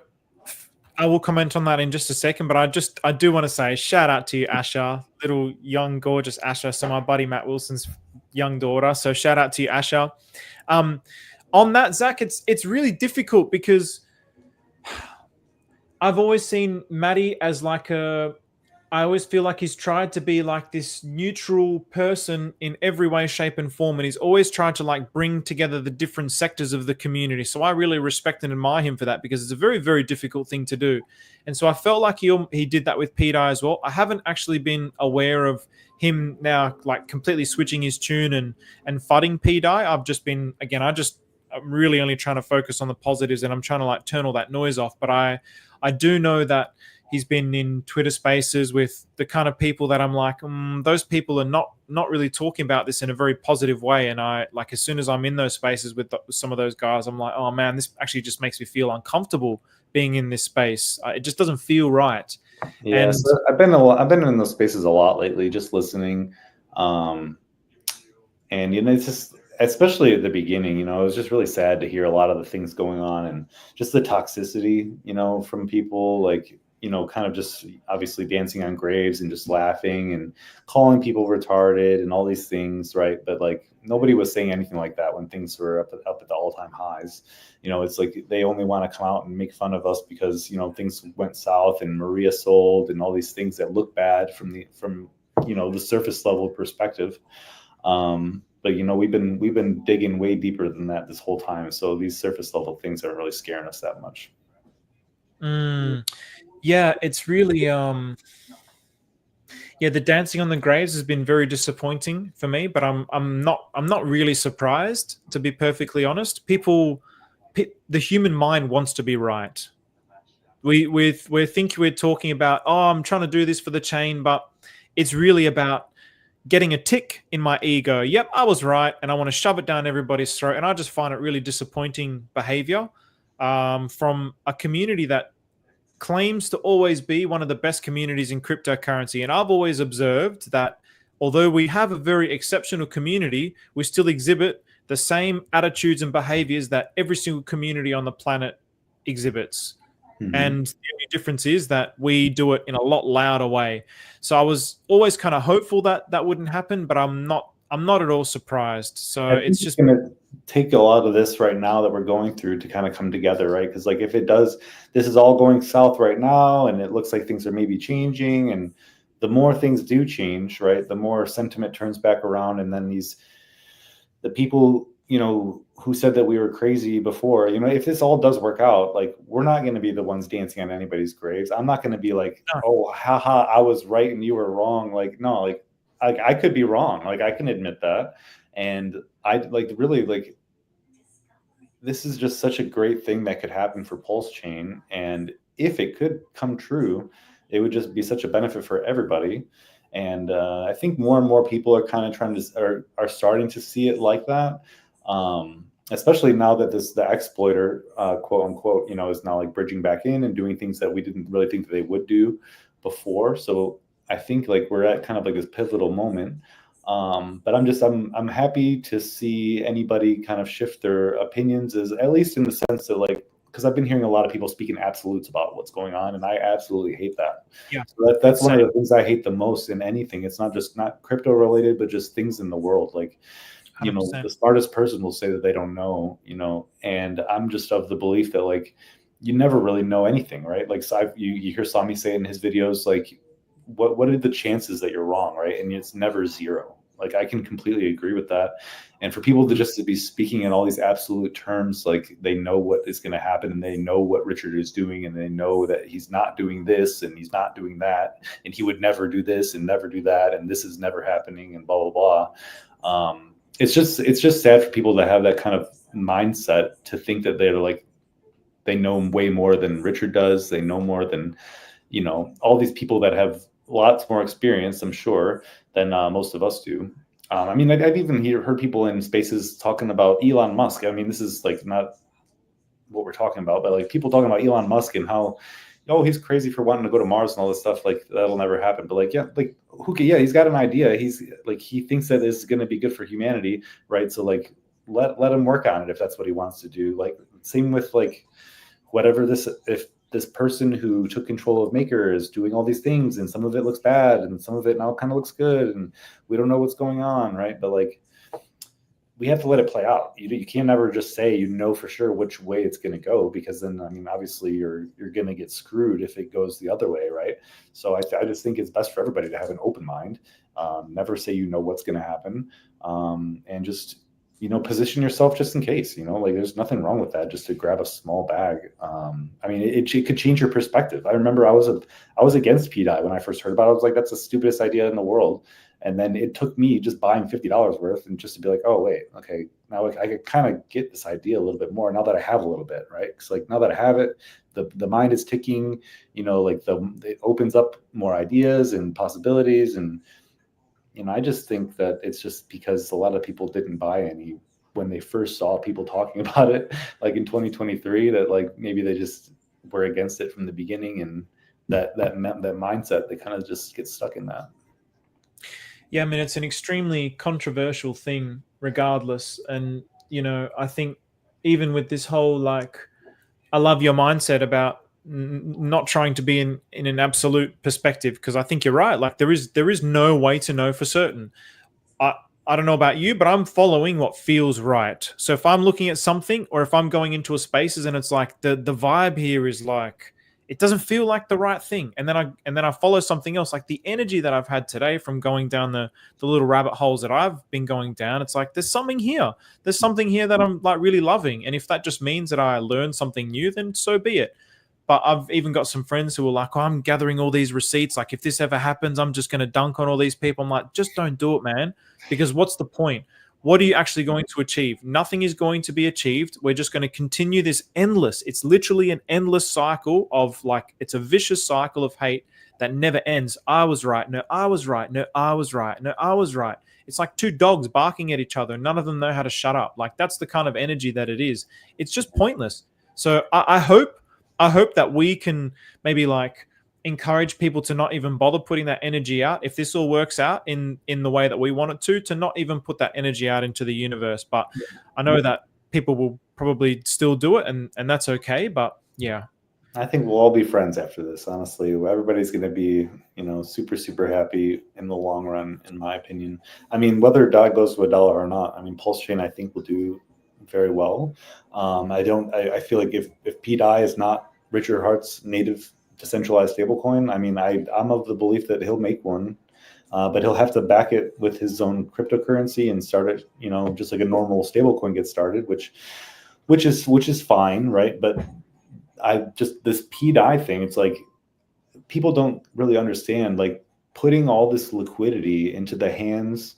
S1: I will comment on that in just a second, but I do want to say shout out to you, Asher, little young, gorgeous Asher. So my buddy Matt Wilson's young daughter. So shout out to you, Asher. On that, Zach, it's really difficult because I've always seen Matty as like I always feel like he's tried to be like this neutral person in every way, shape, and form. And he's always tried to like bring together the different sectors of the community. So I really respect and admire him for that, because it's a very, very difficult thing to do. And so I felt like he did that with pDAI as well. I haven't actually been aware of him now like completely switching his tune and fudding pDAI. I've just been, again, I'm really only trying to focus on the positives, and I'm trying to like turn all that noise off. But I do know that he's been in Twitter spaces with the kind of people that I'm like, those people are not really talking about this in a very positive way. And I like, as soon as I'm in those spaces with some of those guys, I'm like, oh man, this actually just makes me feel uncomfortable being in this space. It just doesn't feel right.
S3: Yeah, and so I've been in those spaces a lot lately, just listening. And you know, it's just, especially at the beginning, you know, it was just really sad to hear a lot of the things going on and just the toxicity, you know, from people like, you know, kind of just obviously dancing on graves and just laughing and calling people retarded and all these things, right? But like nobody was saying anything like that when things were up at the all-time highs. You know, it's like they only want to come out and make fun of us because, you know, things went south and Maria sold and all these things that look bad from you know, the surface level perspective. But you know, we've been digging way deeper than that this whole time. So these surface level things aren't really scaring us that much.
S1: Yeah, it's really the dancing on the graves has been very disappointing for me, but I'm not really surprised, to be perfectly honest. The human mind wants to be right. We think we're talking about, oh, I'm trying to do this for the chain, but it's really about getting a tick in my ego. Yep, I was right, and I want to shove it down everybody's throat. And I just find it really disappointing behavior from a community that claims to always be one of the best communities in cryptocurrency. And I've always observed that although we have a very exceptional community, we still exhibit the same attitudes and behaviors that every single community on the planet exhibits. Mm-hmm. And the only difference is that we do it in a lot louder way. So I was always kind of hopeful that that wouldn't happen, but I'm not at all surprised. So it's just
S3: going to take a lot of this right now that we're going through to kind of come together, right? Because like if it does, this is all going south right now, and it looks like things are maybe changing, and the more things do change, right, the more sentiment turns back around, and then the people, you know, who said that we were crazy before, you know, if this all does work out, like we're not going to be the ones dancing on anybody's graves. I'm not going to be like, oh, haha, I was right and you were wrong. Like, no, like I could be wrong. Like I can admit that. And I like really like, this is just such a great thing that could happen for Pulse Chain. And if it could come true, it would just be such a benefit for everybody. And I think more and more people are kind of trying to, are starting to see it like that. Especially now that the exploiter, quote unquote, you know, is now like bridging back in and doing things that we didn't really think that they would do before. So I think like we're at kind of like this pivotal moment. But I'm happy to see anybody kind of shift their opinions, is at least in the sense that like, because I've been hearing a lot of people speaking absolutes about what's going on, and I absolutely hate that.
S1: Yeah,
S3: so that's one of the things I hate the most in anything. It's not crypto related, but just things in the world. Like, you 100%. Know, the smartest person will say that they don't know, you know, and I'm just of the belief that like you never really know anything, right? Like, so you hear Sami say in his videos, like, what are the chances that you're wrong, right? And it's never zero. Like, I can completely agree with that. And for people to be speaking in all these absolute terms, like they know what is going to happen, and they know what Richard is doing, and they know that he's not doing this and he's not doing that, and he would never do this and never do that, and this is never happening, and blah blah blah. It's just sad for people to have that kind of mindset, to think that they're like, they know way more than Richard does. They know more than, you know, all these people that have lots more experience, I'm sure, than most of us do. I mean, I've even heard people in spaces talking about Elon Musk. I mean, this is like not what we're talking about, but like people talking about Elon Musk and how, oh, he's crazy for wanting to go to Mars and all this stuff. Like, that'll never happen. But like, yeah, like yeah, he's got an idea. He's like, he thinks that this is going to be good for humanity, right? So like, let him work on it if that's what he wants to do. Like, same with like whatever this, if this person who took control of Maker is doing all these things, and some of it looks bad and some of it now kind of looks good, and we don't know what's going on, right? But like, we have to let it play out. You can't ever just say, you know, for sure which way it's going to go, because then, I mean, obviously you're going to get screwed if it goes the other way, right? So I just think it's best for everybody to have an open mind, never say you know what's going to happen, and just, you know, position yourself just in case, you know, like there's nothing wrong with that, just to grab a small bag. I mean, it could change your perspective. I remember I was against pDAI when I first heard about it. I was like, that's the stupidest idea in the world. And then it took me just buying $50 worth and just to be like, oh, wait, okay, now I could kind of get this idea a little bit more now that I have a little bit, right? Because like, now that I have it, the mind is ticking, you know, like it opens up more ideas and possibilities. And, you know, I just think that it's just because a lot of people didn't buy any when they first saw people talking about it, like in 2023, that like maybe they just were against it from the beginning, and that mindset, they kind of just get stuck in that.
S1: Yeah, I mean, it's an extremely controversial thing regardless. And, you know, I think even with this whole, like, I love your mindset about not trying to be in an absolute perspective, because I think you're right. Like, there is no way to know for certain. I don't know about you, but I'm following what feels right. So if I'm looking at something, or if I'm going into a spaces and it's like the vibe here is like, it doesn't feel like the right thing, and then I follow something else, like the energy that I've had today from going down the little rabbit holes that I've been going down. It's like there's something here that I'm like really loving, and if that just means that I learn something new, then so be it. But I've even got some friends who are like, oh, I'm gathering all these receipts. Like, if this ever happens, I'm just going to dunk on all these people. I'm like, just don't do it, man. Because what's the point? What are you actually going to achieve? Nothing is going to be achieved. We're just going to continue this endless, it's literally an endless cycle of like, it's a vicious cycle of hate that never ends. I was right. No, I was right. No, I was right. No, I was right. It's like two dogs barking at each other. None of them know how to shut up. Like, that's the kind of energy that it is. It's just pointless. So I hope that we can maybe like encourage people to not even bother putting that energy out. If this all works out in the way that we want it to not even put that energy out into the universe. But I know that people will probably still do it, and that's okay. But yeah,
S3: I think we'll all be friends after this. Honestly, everybody's going to be, you know, super, super happy in the long run, in my opinion. I mean, whether DAI goes to $1 or not, I mean, Pulse Chain, I think, will do very well. I feel like if pDAI is not Richard Hart's native decentralized stablecoin, I mean, I'm of the belief that he'll make one, but he'll have to back it with his own cryptocurrency and start it, you know, just like a normal stablecoin gets started, which is fine, right? But this pDAI thing, it's like people don't really understand, like putting all this liquidity into the hands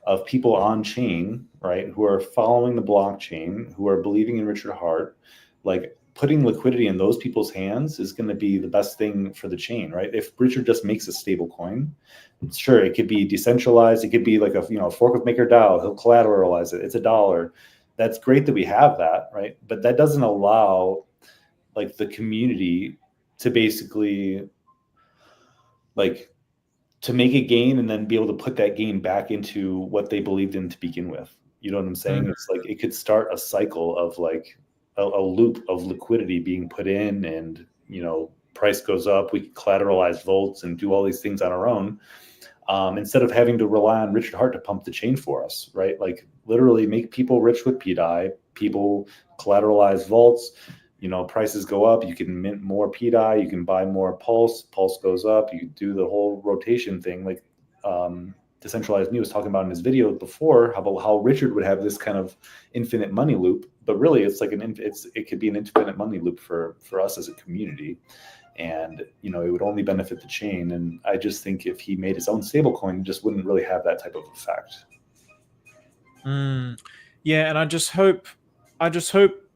S3: of people on chain, right, who are following the blockchain, who are believing in Richard Hart, like putting liquidity in those people's hands is going to be the best thing for the chain, right? If Richard just makes a stable coin, sure, it could be decentralized. It could be like a fork of MakerDAO. He'll collateralize it. It's $1. That's great that we have that, right? But that doesn't allow like the community to basically like to make a gain and then be able to put that gain back into what they believed in to begin with. You know what I'm saying? It's like it could start a cycle of like a loop of liquidity being put in, and, you know, price goes up, we can collateralize volts and do all these things on our own, instead of having to rely on Richard Hart to pump the chain for us, right? Like literally make people rich with pDAI, people collateralize volts, you know, prices go up, you can mint more pDAI, you can buy more Pulse goes up, you do the whole rotation thing. Like Decentralized Me was talking about in his video before, about how Richard would have this kind of infinite money loop, but really it's like it could be an infinite money loop for us as a community, and you know, it would only benefit the chain. And I just think if he made his own stablecoin, it just wouldn't really have that type of effect.
S1: Yeah, and I just hope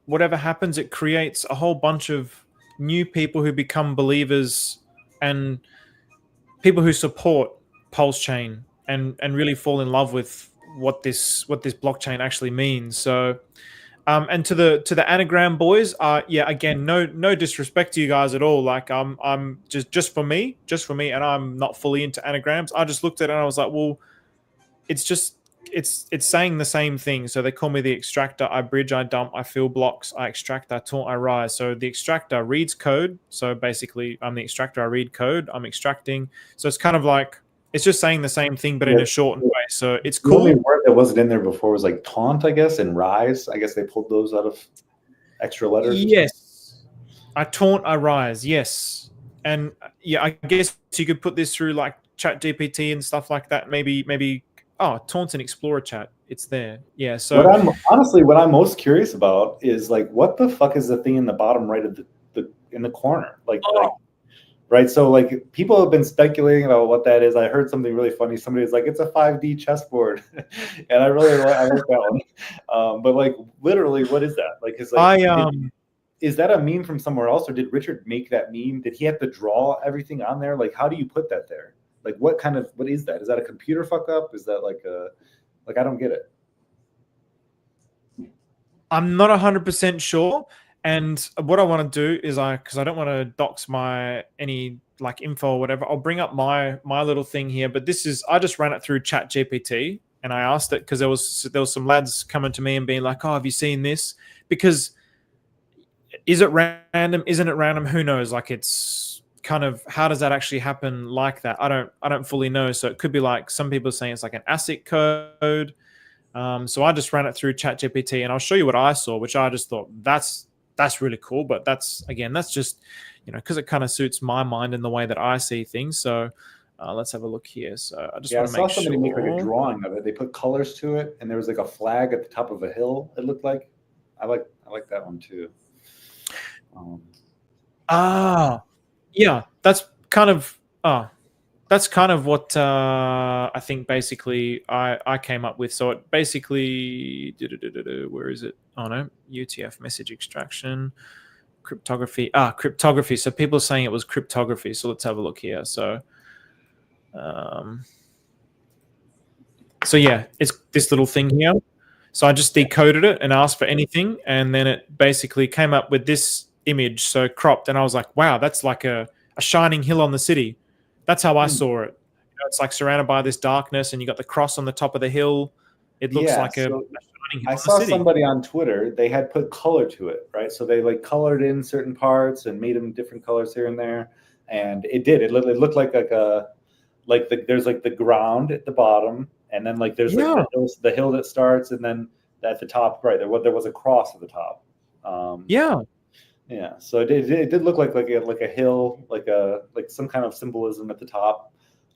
S1: whatever happens, it creates a whole bunch of new people who become believers and people who support Pulse Chain and really fall in love with what this blockchain actually means. So and to the anagram boys, yeah, again, no disrespect to you guys at all. Like I'm just for me, and I'm not fully into anagrams. I just looked at it and I was like, well, it's saying the same thing. So they call me the extractor. I bridge, I dump, I fill blocks, I extract, I taunt, I rise. So the extractor reads code. So basically, I'm the extractor. I read code. I'm extracting. So it's kind of like it's just saying the same thing, but in a shortened way. So it's cool.
S3: The only word that wasn't in there before was like taunt, I guess, and rise. I guess they pulled those out of extra letters.
S1: Yes, I taunt, I rise. Yes, and yeah, I guess you could put this through like Chat GPT and stuff like that. Maybe. Oh, taunt and explorer chat. It's there. Yeah. So
S3: what I'm most curious about is like, what the fuck is the thing in the bottom right of the in the corner? Like, right. So like people have been speculating about what that is. I heard something really funny. Somebody was like, it's a 5D chessboard. And I like that one. But like literally, what is that? Like, is that a meme from somewhere else, or did Richard make that meme? Did he have to draw everything on there? Like, how do you put that there? Like, what is that? Is that a computer fuck up? Is that I don't get it.
S1: I'm not 100% sure. And what I want to do is because I don't want to dox any like info or whatever. I'll bring up my little thing here. But I just ran it through Chat GPT and I asked it because there was some lads coming to me and being like, oh, have you seen this? Because is it random? Isn't it random? Who knows? Like, it's kind of, how does that actually happen like that? I don't fully know. So it could be like some people are saying it's like an ASIC code. So I just ran it through ChatGPT and I'll show you what I saw, which I just thought that's really cool. But that's just, you know, because it kind of suits my mind in the way that I see things. So let's have a look here. So I just want to make sure.
S3: I saw somebody make like a drawing of it. They put colors to it and there was like a flag at the top of a hill, it looked like. I like that one too.
S1: Yeah, that's kind of what I think basically I came up with. So it basically, where is it? Oh no, UTF message extraction, cryptography. Cryptography. So people are saying it was cryptography. So let's have a look here. So, so yeah, it's this little thing here. So I just decoded it and asked for anything, and then it basically came up with this image, so cropped, and I was like, wow, that's like a shining hill on the city. That's how I saw it. You know, it's like surrounded by this darkness and you got the cross on the top of the hill. It looks like a shining hill.
S3: I saw somebody on Twitter, they had put color to it, right? So they like colored in certain parts and made them different colors here and there, and it looked like there's like the ground at the bottom, and then like there's like the hill that starts, and then at the top, right, there was a cross at the top. Yeah, so it did look like a hill, like some kind of symbolism at the top.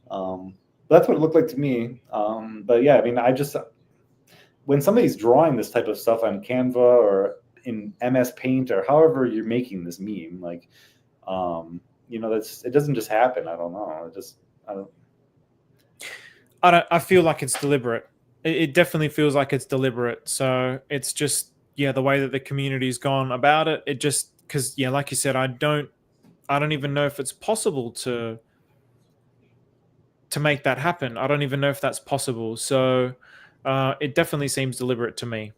S3: That's what it looked like to me. But yeah, I mean, when somebody's drawing this type of stuff on Canva or in MS Paint or however you're making this meme, like, you know, it doesn't just happen. I don't know.
S1: I feel like it's deliberate. It definitely feels like it's deliberate. So it's just, yeah, the way that the community's gone about it. It just, because yeah, like you said, I don't even know if it's possible to make that happen. I don't even know if that's possible. So it definitely seems deliberate to me.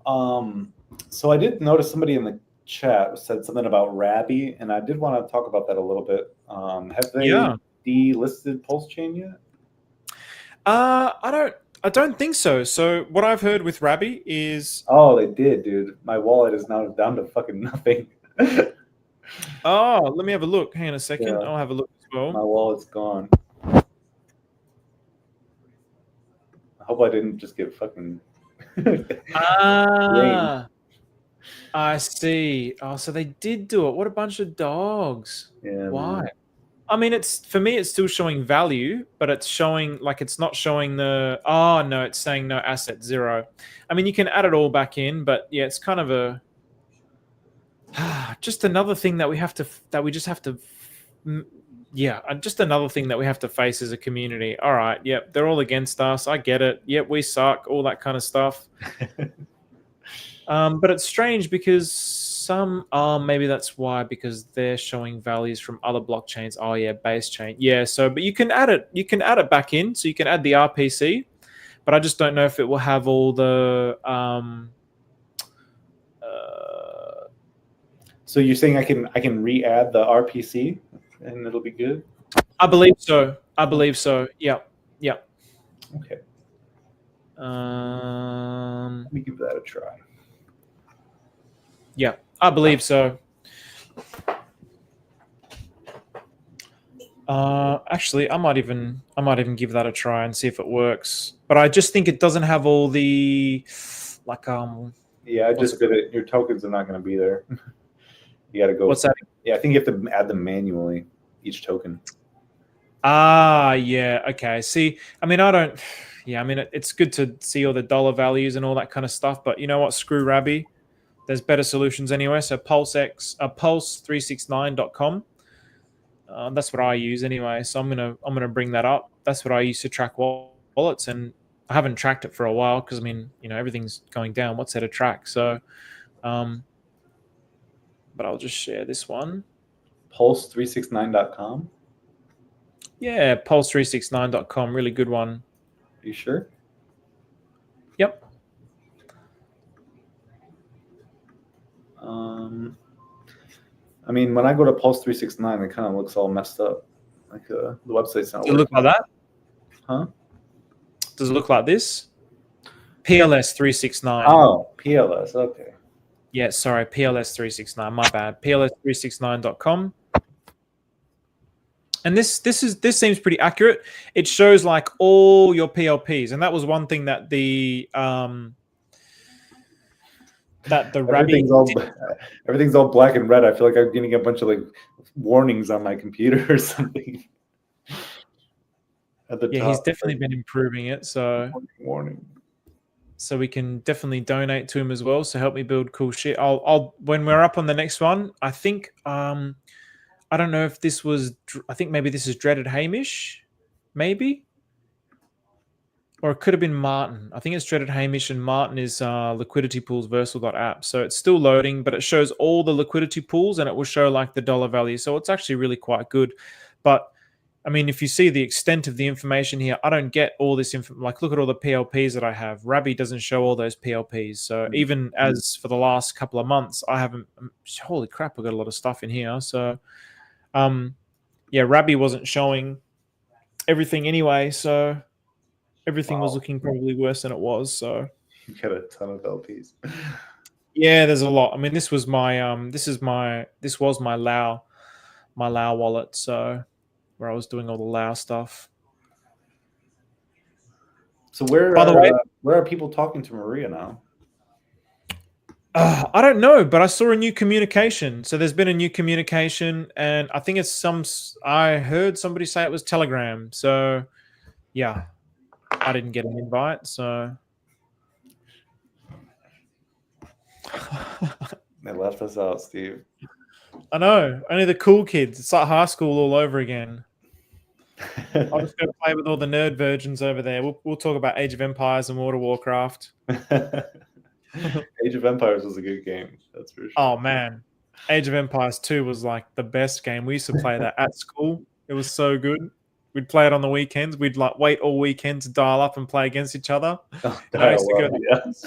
S3: So I did notice somebody in the chat said something about Rabby, and I did want to talk about that a little bit. Have they delisted Pulse Chain yet?
S1: I don't think so. So what I've heard with Rabby is...
S3: Oh, they did, dude. My wallet is now down to fucking nothing.
S1: Oh, let me have a look. Hang on a second. Yeah. I'll have a look as well.
S3: My wallet's gone. I hope I didn't just get fucking...
S1: I see. Oh, so they did do it. What a bunch of dogs.
S3: Yeah.
S1: Why?
S3: Man.
S1: I mean, it's for me, it's still showing value, but it's showing like it's not showing the. Oh no, it's saying no asset 0. I mean, you can add it all back in, but yeah, it's kind of a just another thing that we just have to. Yeah, just another thing that we have to face as a community. All right, yep, they're all against us. I get it. Yep, we suck. All that kind of stuff. But it's strange because some maybe that's why, because they're showing values from other blockchains. Oh yeah, base chain. Yeah, so but you can add it back in, so you can add the RPC, but I just don't know if it will have all the
S4: So you're saying I can re-add the RPC and it'll be good?
S1: I believe so. I believe so. Yeah. Yeah.
S4: Okay.
S1: Let
S4: Let me give that a try.
S1: Yeah, I believe so. Actually, I might even give that a try and see if it works. But I just think it doesn't have all the like
S4: Yeah, I just did it. Your tokens are not going to be there. You got to go.
S1: What's that?
S4: Yeah, I think you have to add them manually, each token.
S1: Yeah. Okay. See, I mean, I don't. Yeah, I mean, it's good to see all the dollar values and all that kind of stuff. But you know what? Screw Rabby. There's better solutions anyway. So pulse369.com. That's what I use anyway. So I'm gonna bring that up. That's what I use to track wallets, and I haven't tracked it for a while because I mean, everything's going down. What's there to track? So, but I'll just share this one.
S4: Pulse369.com.
S1: Yeah, pulse369.com. Really good one.
S4: Are you sure?
S1: Yep.
S4: I mean, when I go to Pulse369, it kind of looks all messed up. Like the website's not
S1: Does it look like that?
S4: Huh?
S1: Does it look like this? PLS369.
S4: Oh, PLS. Okay.
S1: Yeah, sorry, PLS369. My bad. PLS369.com. And this seems pretty accurate. It shows like all your PLPs, and that was one thing that the
S4: everything's all black and red. I feel like I'm getting a bunch of like warnings on my computer or something. At the top,
S1: he's definitely been improving it. So
S4: warning.
S1: So we can definitely donate to him as well. So help me build cool shit. I'll when we're up on the next one. I think I don't know if this was. I think maybe this is Dreaded Hamish, maybe. Or it could have been Martin. I think it's Dreaded Hamish, and Martin is liquidity pools versal.app. So it's still loading, but it shows all the liquidity pools and it will show like the dollar value. So it's actually really quite good. But I mean, if you see the extent of the information here, I don't get all this information. Like, look at all the PLPs that I have. Rabby doesn't show all those PLPs. So even as for the last couple of months, I haven't. Holy crap, I've got a lot of stuff in here. So, yeah, Rabby wasn't showing everything anyway. So. Everything was looking probably worse than it was. So
S4: you got a ton of LPs.
S1: Yeah, there's a lot. I mean, this was my my Lao wallet. So where I was doing all the Lao stuff.
S4: So where are people talking to Maria now?
S1: I don't know, but I saw a new communication. So there's been a new communication, and I think it's I heard somebody say it was Telegram. So yeah. I didn't get an invite, so
S4: They left us out, Steve.
S1: I know. Only the cool kids. It's like high school all over again. I'll just go play with all the nerd virgins over there. We'll talk about Age of Empires and World of Warcraft.
S4: Age of Empires was a good game. That's for sure.
S1: Oh man, Age of Empires 2 was like the best game. We used to play that at school. It was so good. We'd play it on the weekends. We'd like wait all weekend to dial up and play against each other.
S4: Yes.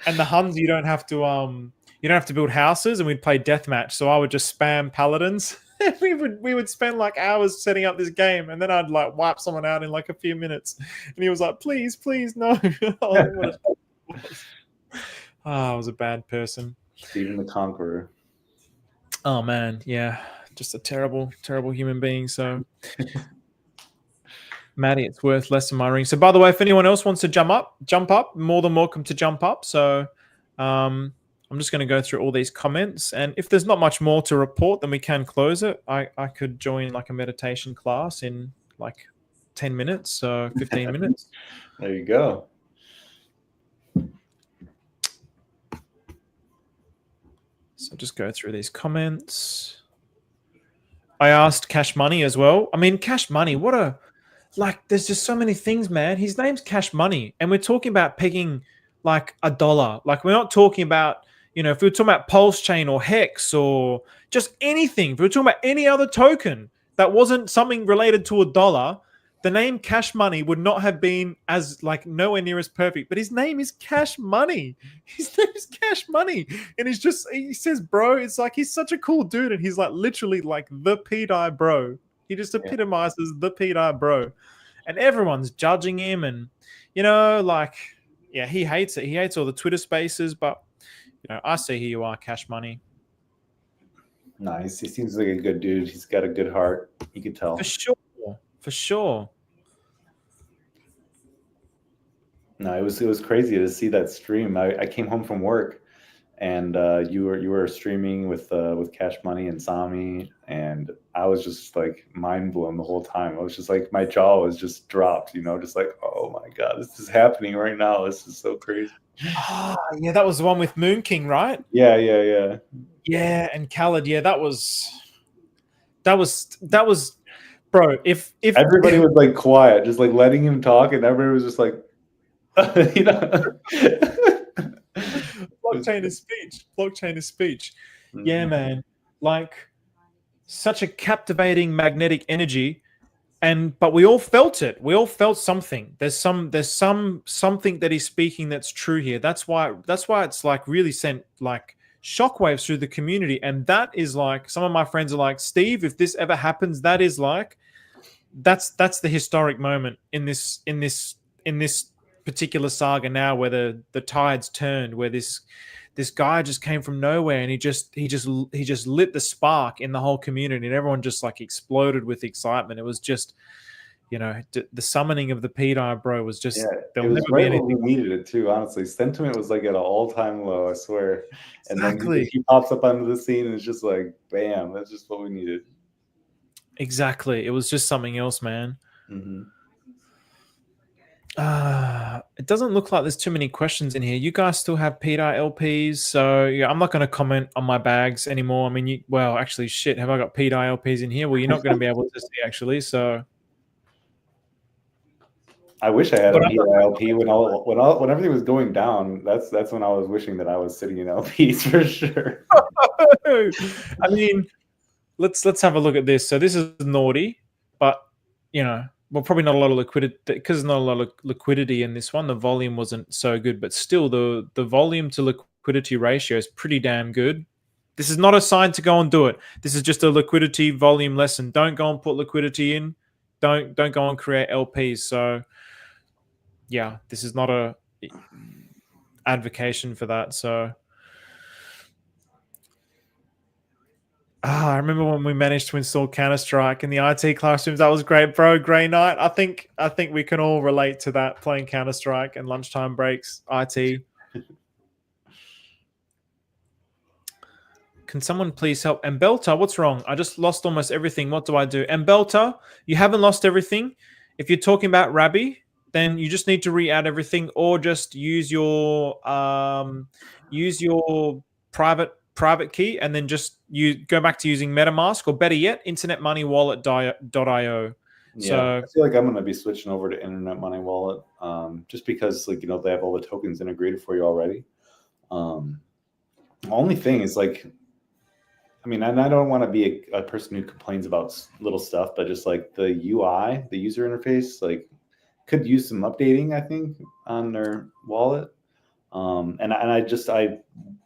S1: And the Huns, you don't have to build houses, and we'd play deathmatch. So I would just spam paladins. we would spend like hours setting up this game, and then I'd like wipe someone out in like a few minutes. And he was like, "Please, no." I was a bad person.
S4: Stephen the Conqueror.
S1: Oh man, yeah. Just a terrible, terrible human being. So, Maddie, it's worth less than my ring. So, by the way, if anyone else wants to jump up, more than welcome to jump up. So, I'm just going to go through all these comments, and if there's not much more to report, then we can close it. I could join like a meditation class in like 10 minutes, so 15 minutes.
S4: There you go.
S1: So just go through these comments. I asked Cash Money as well. I mean, Cash Money, what a, like, there's just so many things, man. His name's Cash Money, and we're talking about pegging like $1. Like, we're not talking about, you know, if we were talking about Pulse Chain or Hex or just anything, if we were talking about any other token that wasn't something related to $1, the name Cash Money would not have been as like nowhere near as perfect. But his name is Cash Money. His name is Cash Money, and he says, bro, it's like he's such a cool dude, and he's like literally like the pDAI bro. He just epitomizes the pDAI bro, and everyone's judging him, and you know, like, yeah, he hates it. He hates all the Twitter spaces, but you know, I see who you are, Cash Money.
S4: Nice. He seems like a good dude. He's got a good heart. You could tell.
S1: For sure. For sure.
S4: No, it was crazy to see that stream. I came home from work, and you were streaming with Cash Money and Sami, and I was just like mind blown the whole time. I was just like, my jaw was just dropped, you know, just like, oh my god, this is happening right now. This is so crazy.
S1: Yeah, that was the one with Moon King, right?
S4: Yeah.
S1: Yeah, and Khaled. Yeah, that was, bro. If
S4: everybody was like quiet, just like letting him talk, and everybody was just like, you know.
S1: Blockchain is speech. Mm-hmm. Yeah, man. Like, such a captivating magnetic energy, but we all felt it. We all felt something. There's something that he's speaking that's true here. That's why it's like really sent like shockwaves through the community. And that is like, some of my friends are like, Steve, if this ever happens, that is like, that's the historic moment in this particular saga now, where the tides turned, where this guy just came from nowhere, and he just lit the spark in the whole community, and everyone just like exploded with excitement. It was just, you know, the summoning of the pDAI bro was just,
S4: it was right when we needed it too. Honestly, sentiment was like at an all-time low, I swear.
S1: Exactly.
S4: And then he pops up onto the scene, and it's just like, bam, that's just what we needed.
S1: Exactly. It was just something else, man.
S4: Mm-hmm.
S1: It doesn't look like there's too many questions in here. You guys still have pDAI LPs, so yeah, I'm not going to comment on my bags anymore. I mean, well, actually, shit, have I got pDAI LPs in here? Well, you're not going to be able to see, actually. So
S4: I wish I had a pDAI LP when everything was going down. That's when I was wishing that I was sitting in LPs for sure.
S1: I mean, let's have a look at this. So this is naughty, but you know, well, probably not a lot of liquidity, because there's not a lot of liquidity in this one. The volume wasn't so good, but still the volume to liquidity ratio is pretty damn good. This is not a sign to go and do it. This is just a liquidity volume lesson. Don't go and put liquidity in. Don't go and create LPs. So yeah, this is not a advocation for that. So I remember when we managed to install Counter-Strike in the IT classrooms. That was great, bro. Grey Night. I think we can all relate to that, playing Counter-Strike and lunchtime breaks, IT. Can someone please help? And Belter, what's wrong? I just lost almost everything. What do I do? And Belter, you haven't lost everything. If you're talking about Rabbi, then you just need to re-add everything, or just use your private key, and then just go back to using MetaMask, or better yet, internetmoneywallet.io.
S4: Yeah,
S1: so
S4: I feel like I'm going to be switching over to Internet Money Wallet, just because, like, you know, they have all the tokens integrated for you already. The only thing is, like, I mean, and I don't want to be a person who complains about little stuff, but just like the UI, the user interface, like, could use some updating, I think, on their wallet. And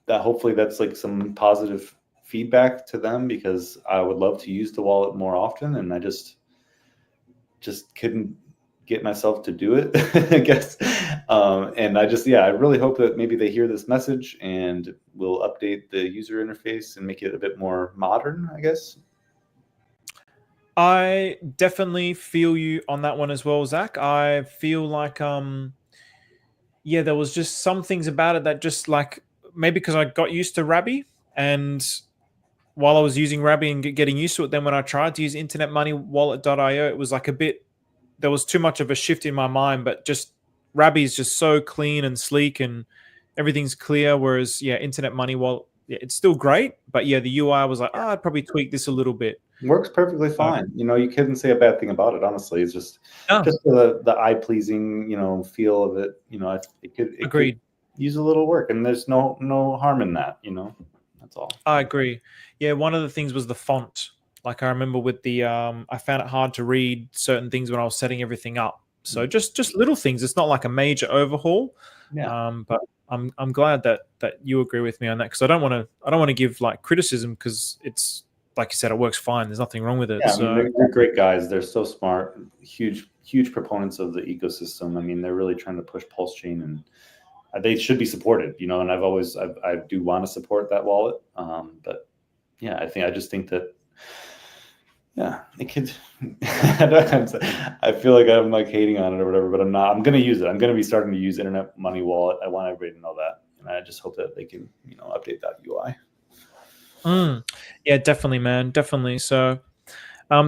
S4: hopefully that's like some positive feedback to them, because I would love to use the wallet more often, and I just couldn't get myself to do it, I guess. And I really hope that maybe they hear this message and will update the user interface and make it a bit more modern, I guess.
S1: I definitely feel you on that one as well, Zach. I feel like, there was just some things about it that just like maybe because I got used to Rabby, and while I was using Rabby and getting used to it, then when I tried to use internetmoneywallet.io, it was like there was too much of a shift in my mind, but just Rabby is just so clean and sleek and everything's clear. Whereas, Internet Money Wallet, it's still great, but the UI was like, I'd probably tweak this a little bit.
S4: Works perfectly fine. You couldn't say a bad thing about it. Honestly, it's just the eye pleasing, feel of it. It
S1: Agreed.
S4: could use a little work, and there's no harm in that. That's all.
S1: I agree. Yeah, one of the things was the font. Like I remember with the I found it hard to read certain things when I was setting everything up. So just little things. It's not like a major overhaul.
S4: Yeah.
S1: But I'm glad that you agree with me on that, because I don't want to give like criticism, because it's like you said, it works fine. There's nothing wrong with it.
S4: Yeah,
S1: so
S4: they're great guys. They're so smart. Huge proponents of the ecosystem. I mean, they're really trying to push Pulse Chain, and they should be supported. And I do want to support that wallet. But yeah, I just think that. Yeah, it could. I feel like I'm like hating on it or whatever, but I'm not. I'm going to use it. I'm going to be starting to use Internet Money Wallet. I want everybody to know that, and I just hope that they can, update that UI.
S1: Yeah, definitely, man, definitely. So,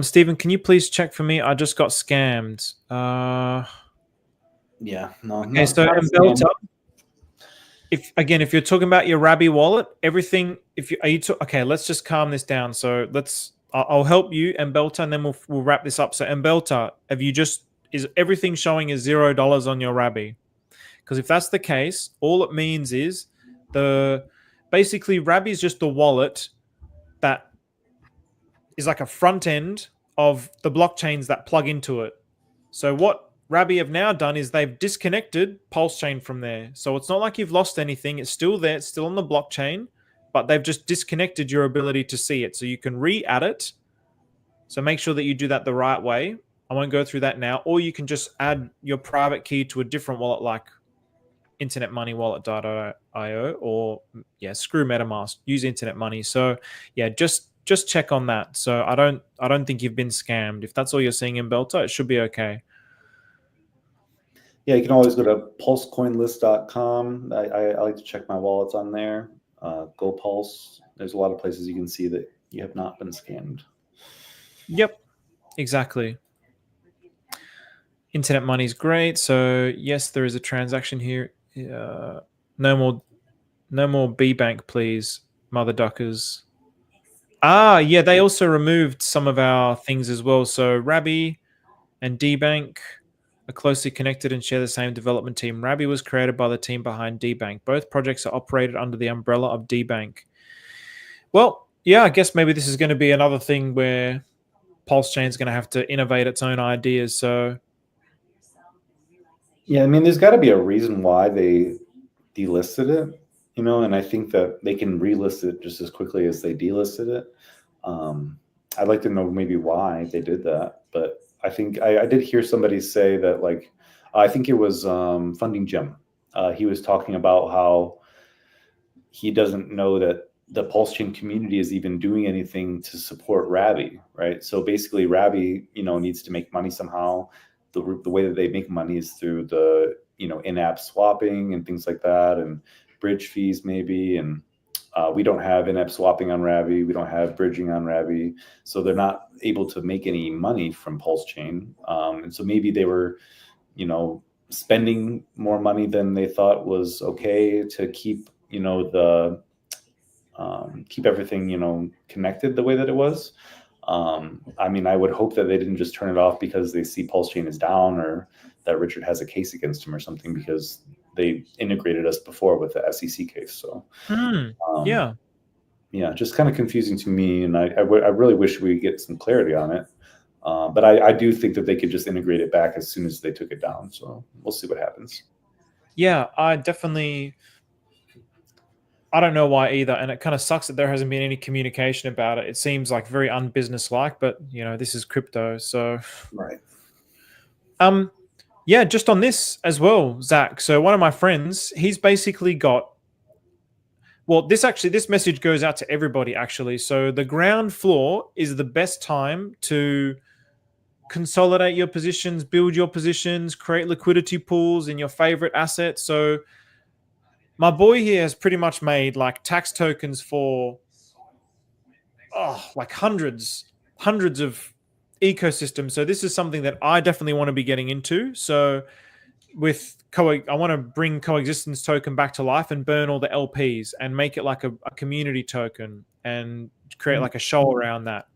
S1: Stephen, can you please check for me? I just got scammed.
S4: Yeah, no.
S1: Okay, so Mbelta, if you're talking about your Rabby wallet, everything. Okay, let's just calm this down. So I'll help you, Mbelta, and then we'll wrap this up. So Mbelta, is everything showing as $0 on your Rabby? Because if that's the case, all it means is basically Rabby is just the wallet that is like a front end of the blockchains that plug into it. So what Rabby have now done is they've disconnected Pulse Chain from there. So it's not like you've lost anything. It's still there. It's still on the blockchain, but they've just disconnected your ability to see it. So you can re-add it. So make sure that you do that the right way. I won't go through that now. Or you can just add your private key to a different wallet like internetmoneywallet.io, or screw MetaMask, use Internet Money. So just check on that. So I don't think you've been scammed. If that's all you're seeing in Belta, it should be okay.
S4: Yeah, you can always go to pulsecoinlist.com. I like to check my wallets on there. Go Pulse. There's a lot of places you can see that you have not been scammed.
S1: Yep, exactly. Internet Money is great. So yes, there is a transaction here. No more DeBank, please, mother duckers. They also removed some of our things as well. So Rabby and DeBank are closely connected and share the same development team. Rabby was created by the team behind DeBank. Both projects are operated under the umbrella of DeBank. Well, I guess maybe this is going to be another thing where Pulse Chain is going to have to innovate its own ideas. So,
S4: yeah, I mean, there's got to be a reason why they delisted it, and I think that they can relist it just as quickly as they delisted it. I'd like to know maybe why they did that, but I think I did hear somebody say that, like, I think it was Funding Jim. He was talking about how he doesn't know that the Pulse Chain community is even doing anything to support Rabby, right? So basically Rabby, needs to make money somehow. The way that they make money is through the, in-app swapping and things like that, and bridge fees maybe. And we don't have in-app swapping on Rabby. We don't have bridging on Rabby. So they're not able to make any money from Pulse Chain. And so maybe they were, spending more money than they thought was okay to keep, keep everything, connected the way that it was. I mean, I would hope that they didn't just turn it off because they see Pulse Chain is down, or that Richard has a case against him or something, because they integrated us before with the SEC case. So, just kind of confusing to me. And I really wish we get some clarity on it. But I do think that they could just integrate it back as soon as they took it down. So we'll see what happens.
S1: Yeah, I don't know why either, and it kind of sucks that there hasn't been any communication about it. It seems like very unbusinesslike, but this is crypto, so
S4: right.
S1: Just on this as well, Zach. So one of my friends, he's basically got. Well, this message goes out to everybody actually. So the ground floor is the best time to consolidate your positions, build your positions, create liquidity pools in your favorite assets. So my boy here has pretty much made like tax tokens for like hundreds of ecosystems. So this is something that I definitely want to be getting into. So with I want to bring coexistence token back to life and burn all the LPs and make it like a community token and create like a show around that.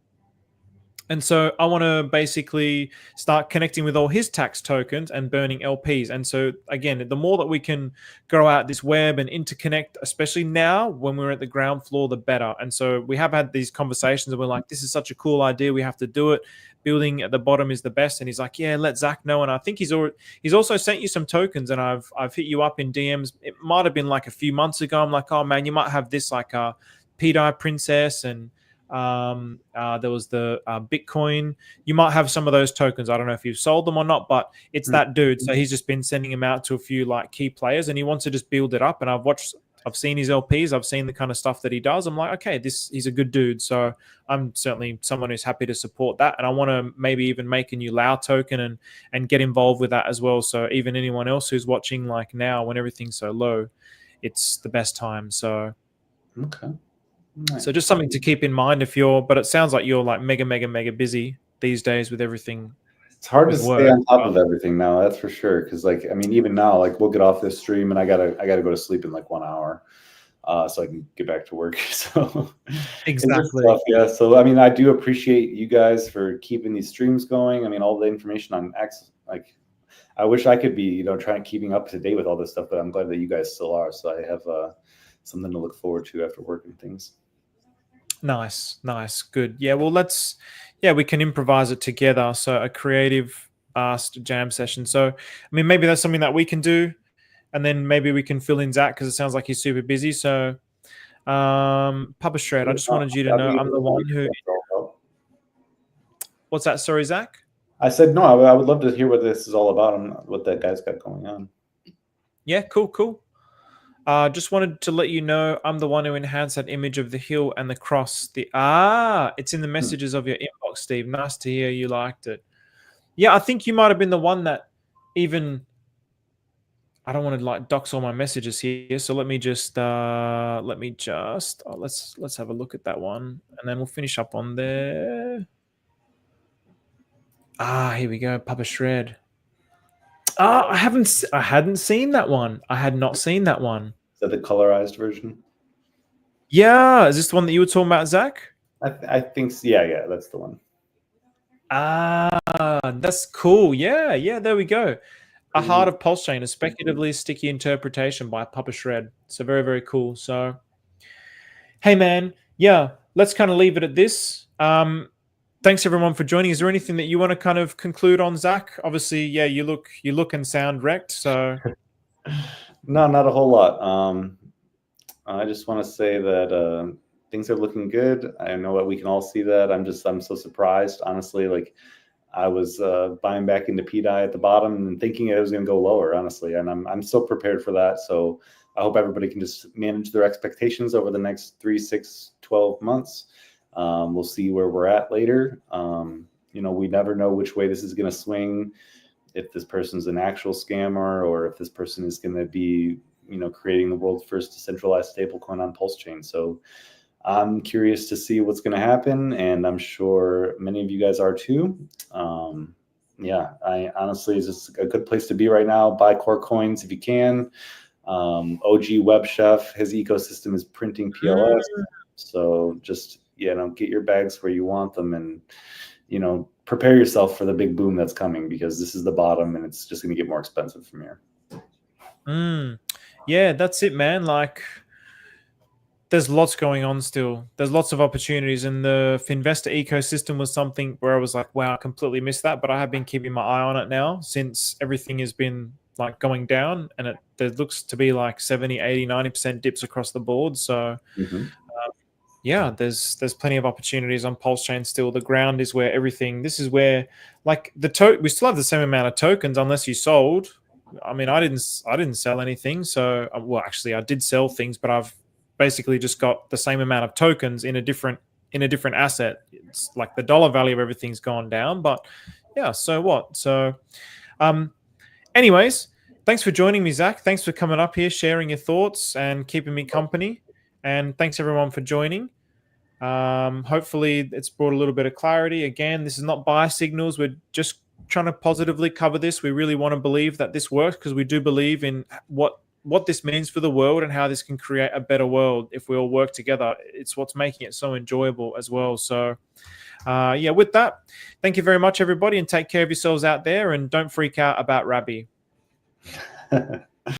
S1: And so I want to basically start connecting with all his tax tokens and burning LPs. And so again, the more that we can grow out this web and interconnect, especially now when we're at the ground floor, the better. And so we have had these conversations and we're like, this is such a cool idea. We have to do it. Building at the bottom is the best. And he's like, yeah, let Zach know. And I think he's also sent you some tokens, and I've hit you up in DMs. It might have been like a few months ago. I'm like, oh man, you might have this like a pDAI princess, and there was the Bitcoin. You might have some of those tokens. I don't know if you've sold them or not, but it's that dude. So he's just been sending them out to a few like key players, and he wants to just build it up. And I've seen his LPs. I've seen the kind of stuff that he does. I'm like, okay, he's a good dude. So I'm certainly someone who's happy to support that. And I want to maybe even make a new Lao token and get involved with that as well. So even anyone else who's watching, like now when everything's so low, it's the best time. So
S4: Okay. Nice.
S1: So just something to keep in mind but it sounds like you're like mega busy these days with everything.
S4: It's hard to stay on top of everything now, that's for sure. Because like, I mean, even now, like we'll get off this stream and I gotta go to sleep in like 1 hour, so I can get back to work. So
S1: exactly,
S4: yeah. So I mean, I do appreciate you guys for keeping these streams going. I mean, all the information on X, like I wish I could be, keeping up to date with all this stuff, but I'm glad that you guys still are. So I have something to look forward to after work and things.
S1: Nice, good. Yeah, well, we can improvise it together. So a creative jam session. So I mean, maybe that's something that we can do, and then maybe we can fill in Zach because it sounds like he's super busy. So Papa Shred, I just wanted you to know I'm the one who. What's that? Sorry, Zach.
S4: I said no. I would love to hear what this is all about and what that guy's got going on.
S1: Yeah, cool. Just wanted to let you know I'm the one who enhanced that image of the hill and the cross. It's in the messages of your inbox, Steve. Nice to hear you liked it. Yeah, I think you might have been the one that even. I don't want to like dox all my messages here, so let's have a look at that one, and then we'll finish up on there. Here we go, Papa Shred. I hadn't seen that one. I had not seen that one.
S4: Is that the colorized version?
S1: Yeah. Is this the one that you were talking about, Zach?
S4: I think so. Yeah, that's the one.
S1: That's cool. Yeah, there we go. A Heart of Pulse Chain, a speculatively sticky interpretation by Papa Shred. So very, very cool. So, hey, man. Yeah, let's kind of leave it at this. Thanks everyone for joining. Is there anything that you want to kind of conclude on, Zach? Obviously, yeah, you look and sound wrecked. So
S4: no, not a whole lot. I just want to say that things are looking good. I know that we can all see that. I'm so surprised, honestly. Like I was buying back into pDAI at the bottom and thinking it was going to go lower, honestly. And I'm so prepared for that. So I hope everybody can just manage their expectations over the next 3, 6, 12 months. We'll see where we're at later. We never know which way this is going to swing, if this person's an actual scammer or if this person is going to be, creating the world's first decentralized stablecoin on Pulse Chain. So I'm curious to see what's going to happen, and I'm sure many of you guys are too. I honestly, it's just a good place to be right now. Buy core coins if you can. OG Web Chef, his ecosystem is printing PLS. So just, get your bags where you want them, and, prepare yourself for the big boom that's coming, because this is the bottom and it's just going to get more expensive from here.
S1: Yeah, that's it, man. Like there's lots going on still. There's lots of opportunities, and the Finvestor ecosystem was something where I was like, wow, I completely missed that. But I have been keeping my eye on it now since everything has been like going down, and there looks to be like 70, 80, 90% dips across the board. So yeah, there's plenty of opportunities on Pulse Chain still. The ground is where everything. This is where like we still have the same amount of tokens unless you sold. I mean, I didn't sell anything. So well, actually, I did sell things, but I've basically just got the same amount of tokens in a different asset. It's like the dollar value of everything's gone down, but yeah. So what? So, anyways, thanks for joining me, Zach. Thanks for coming up here, sharing your thoughts and keeping me company. And thanks everyone for joining. Hopefully it's brought a little bit of clarity. Again, this is not buy signals. We're just trying to positively cover this. We really want to believe that this works because we do believe in what this means for the world and how this can create a better world if we all work together. It's what's making it so enjoyable as well. So yeah, with that, thank you very much, everybody, and take care of yourselves out there, and don't freak out about Rabbi.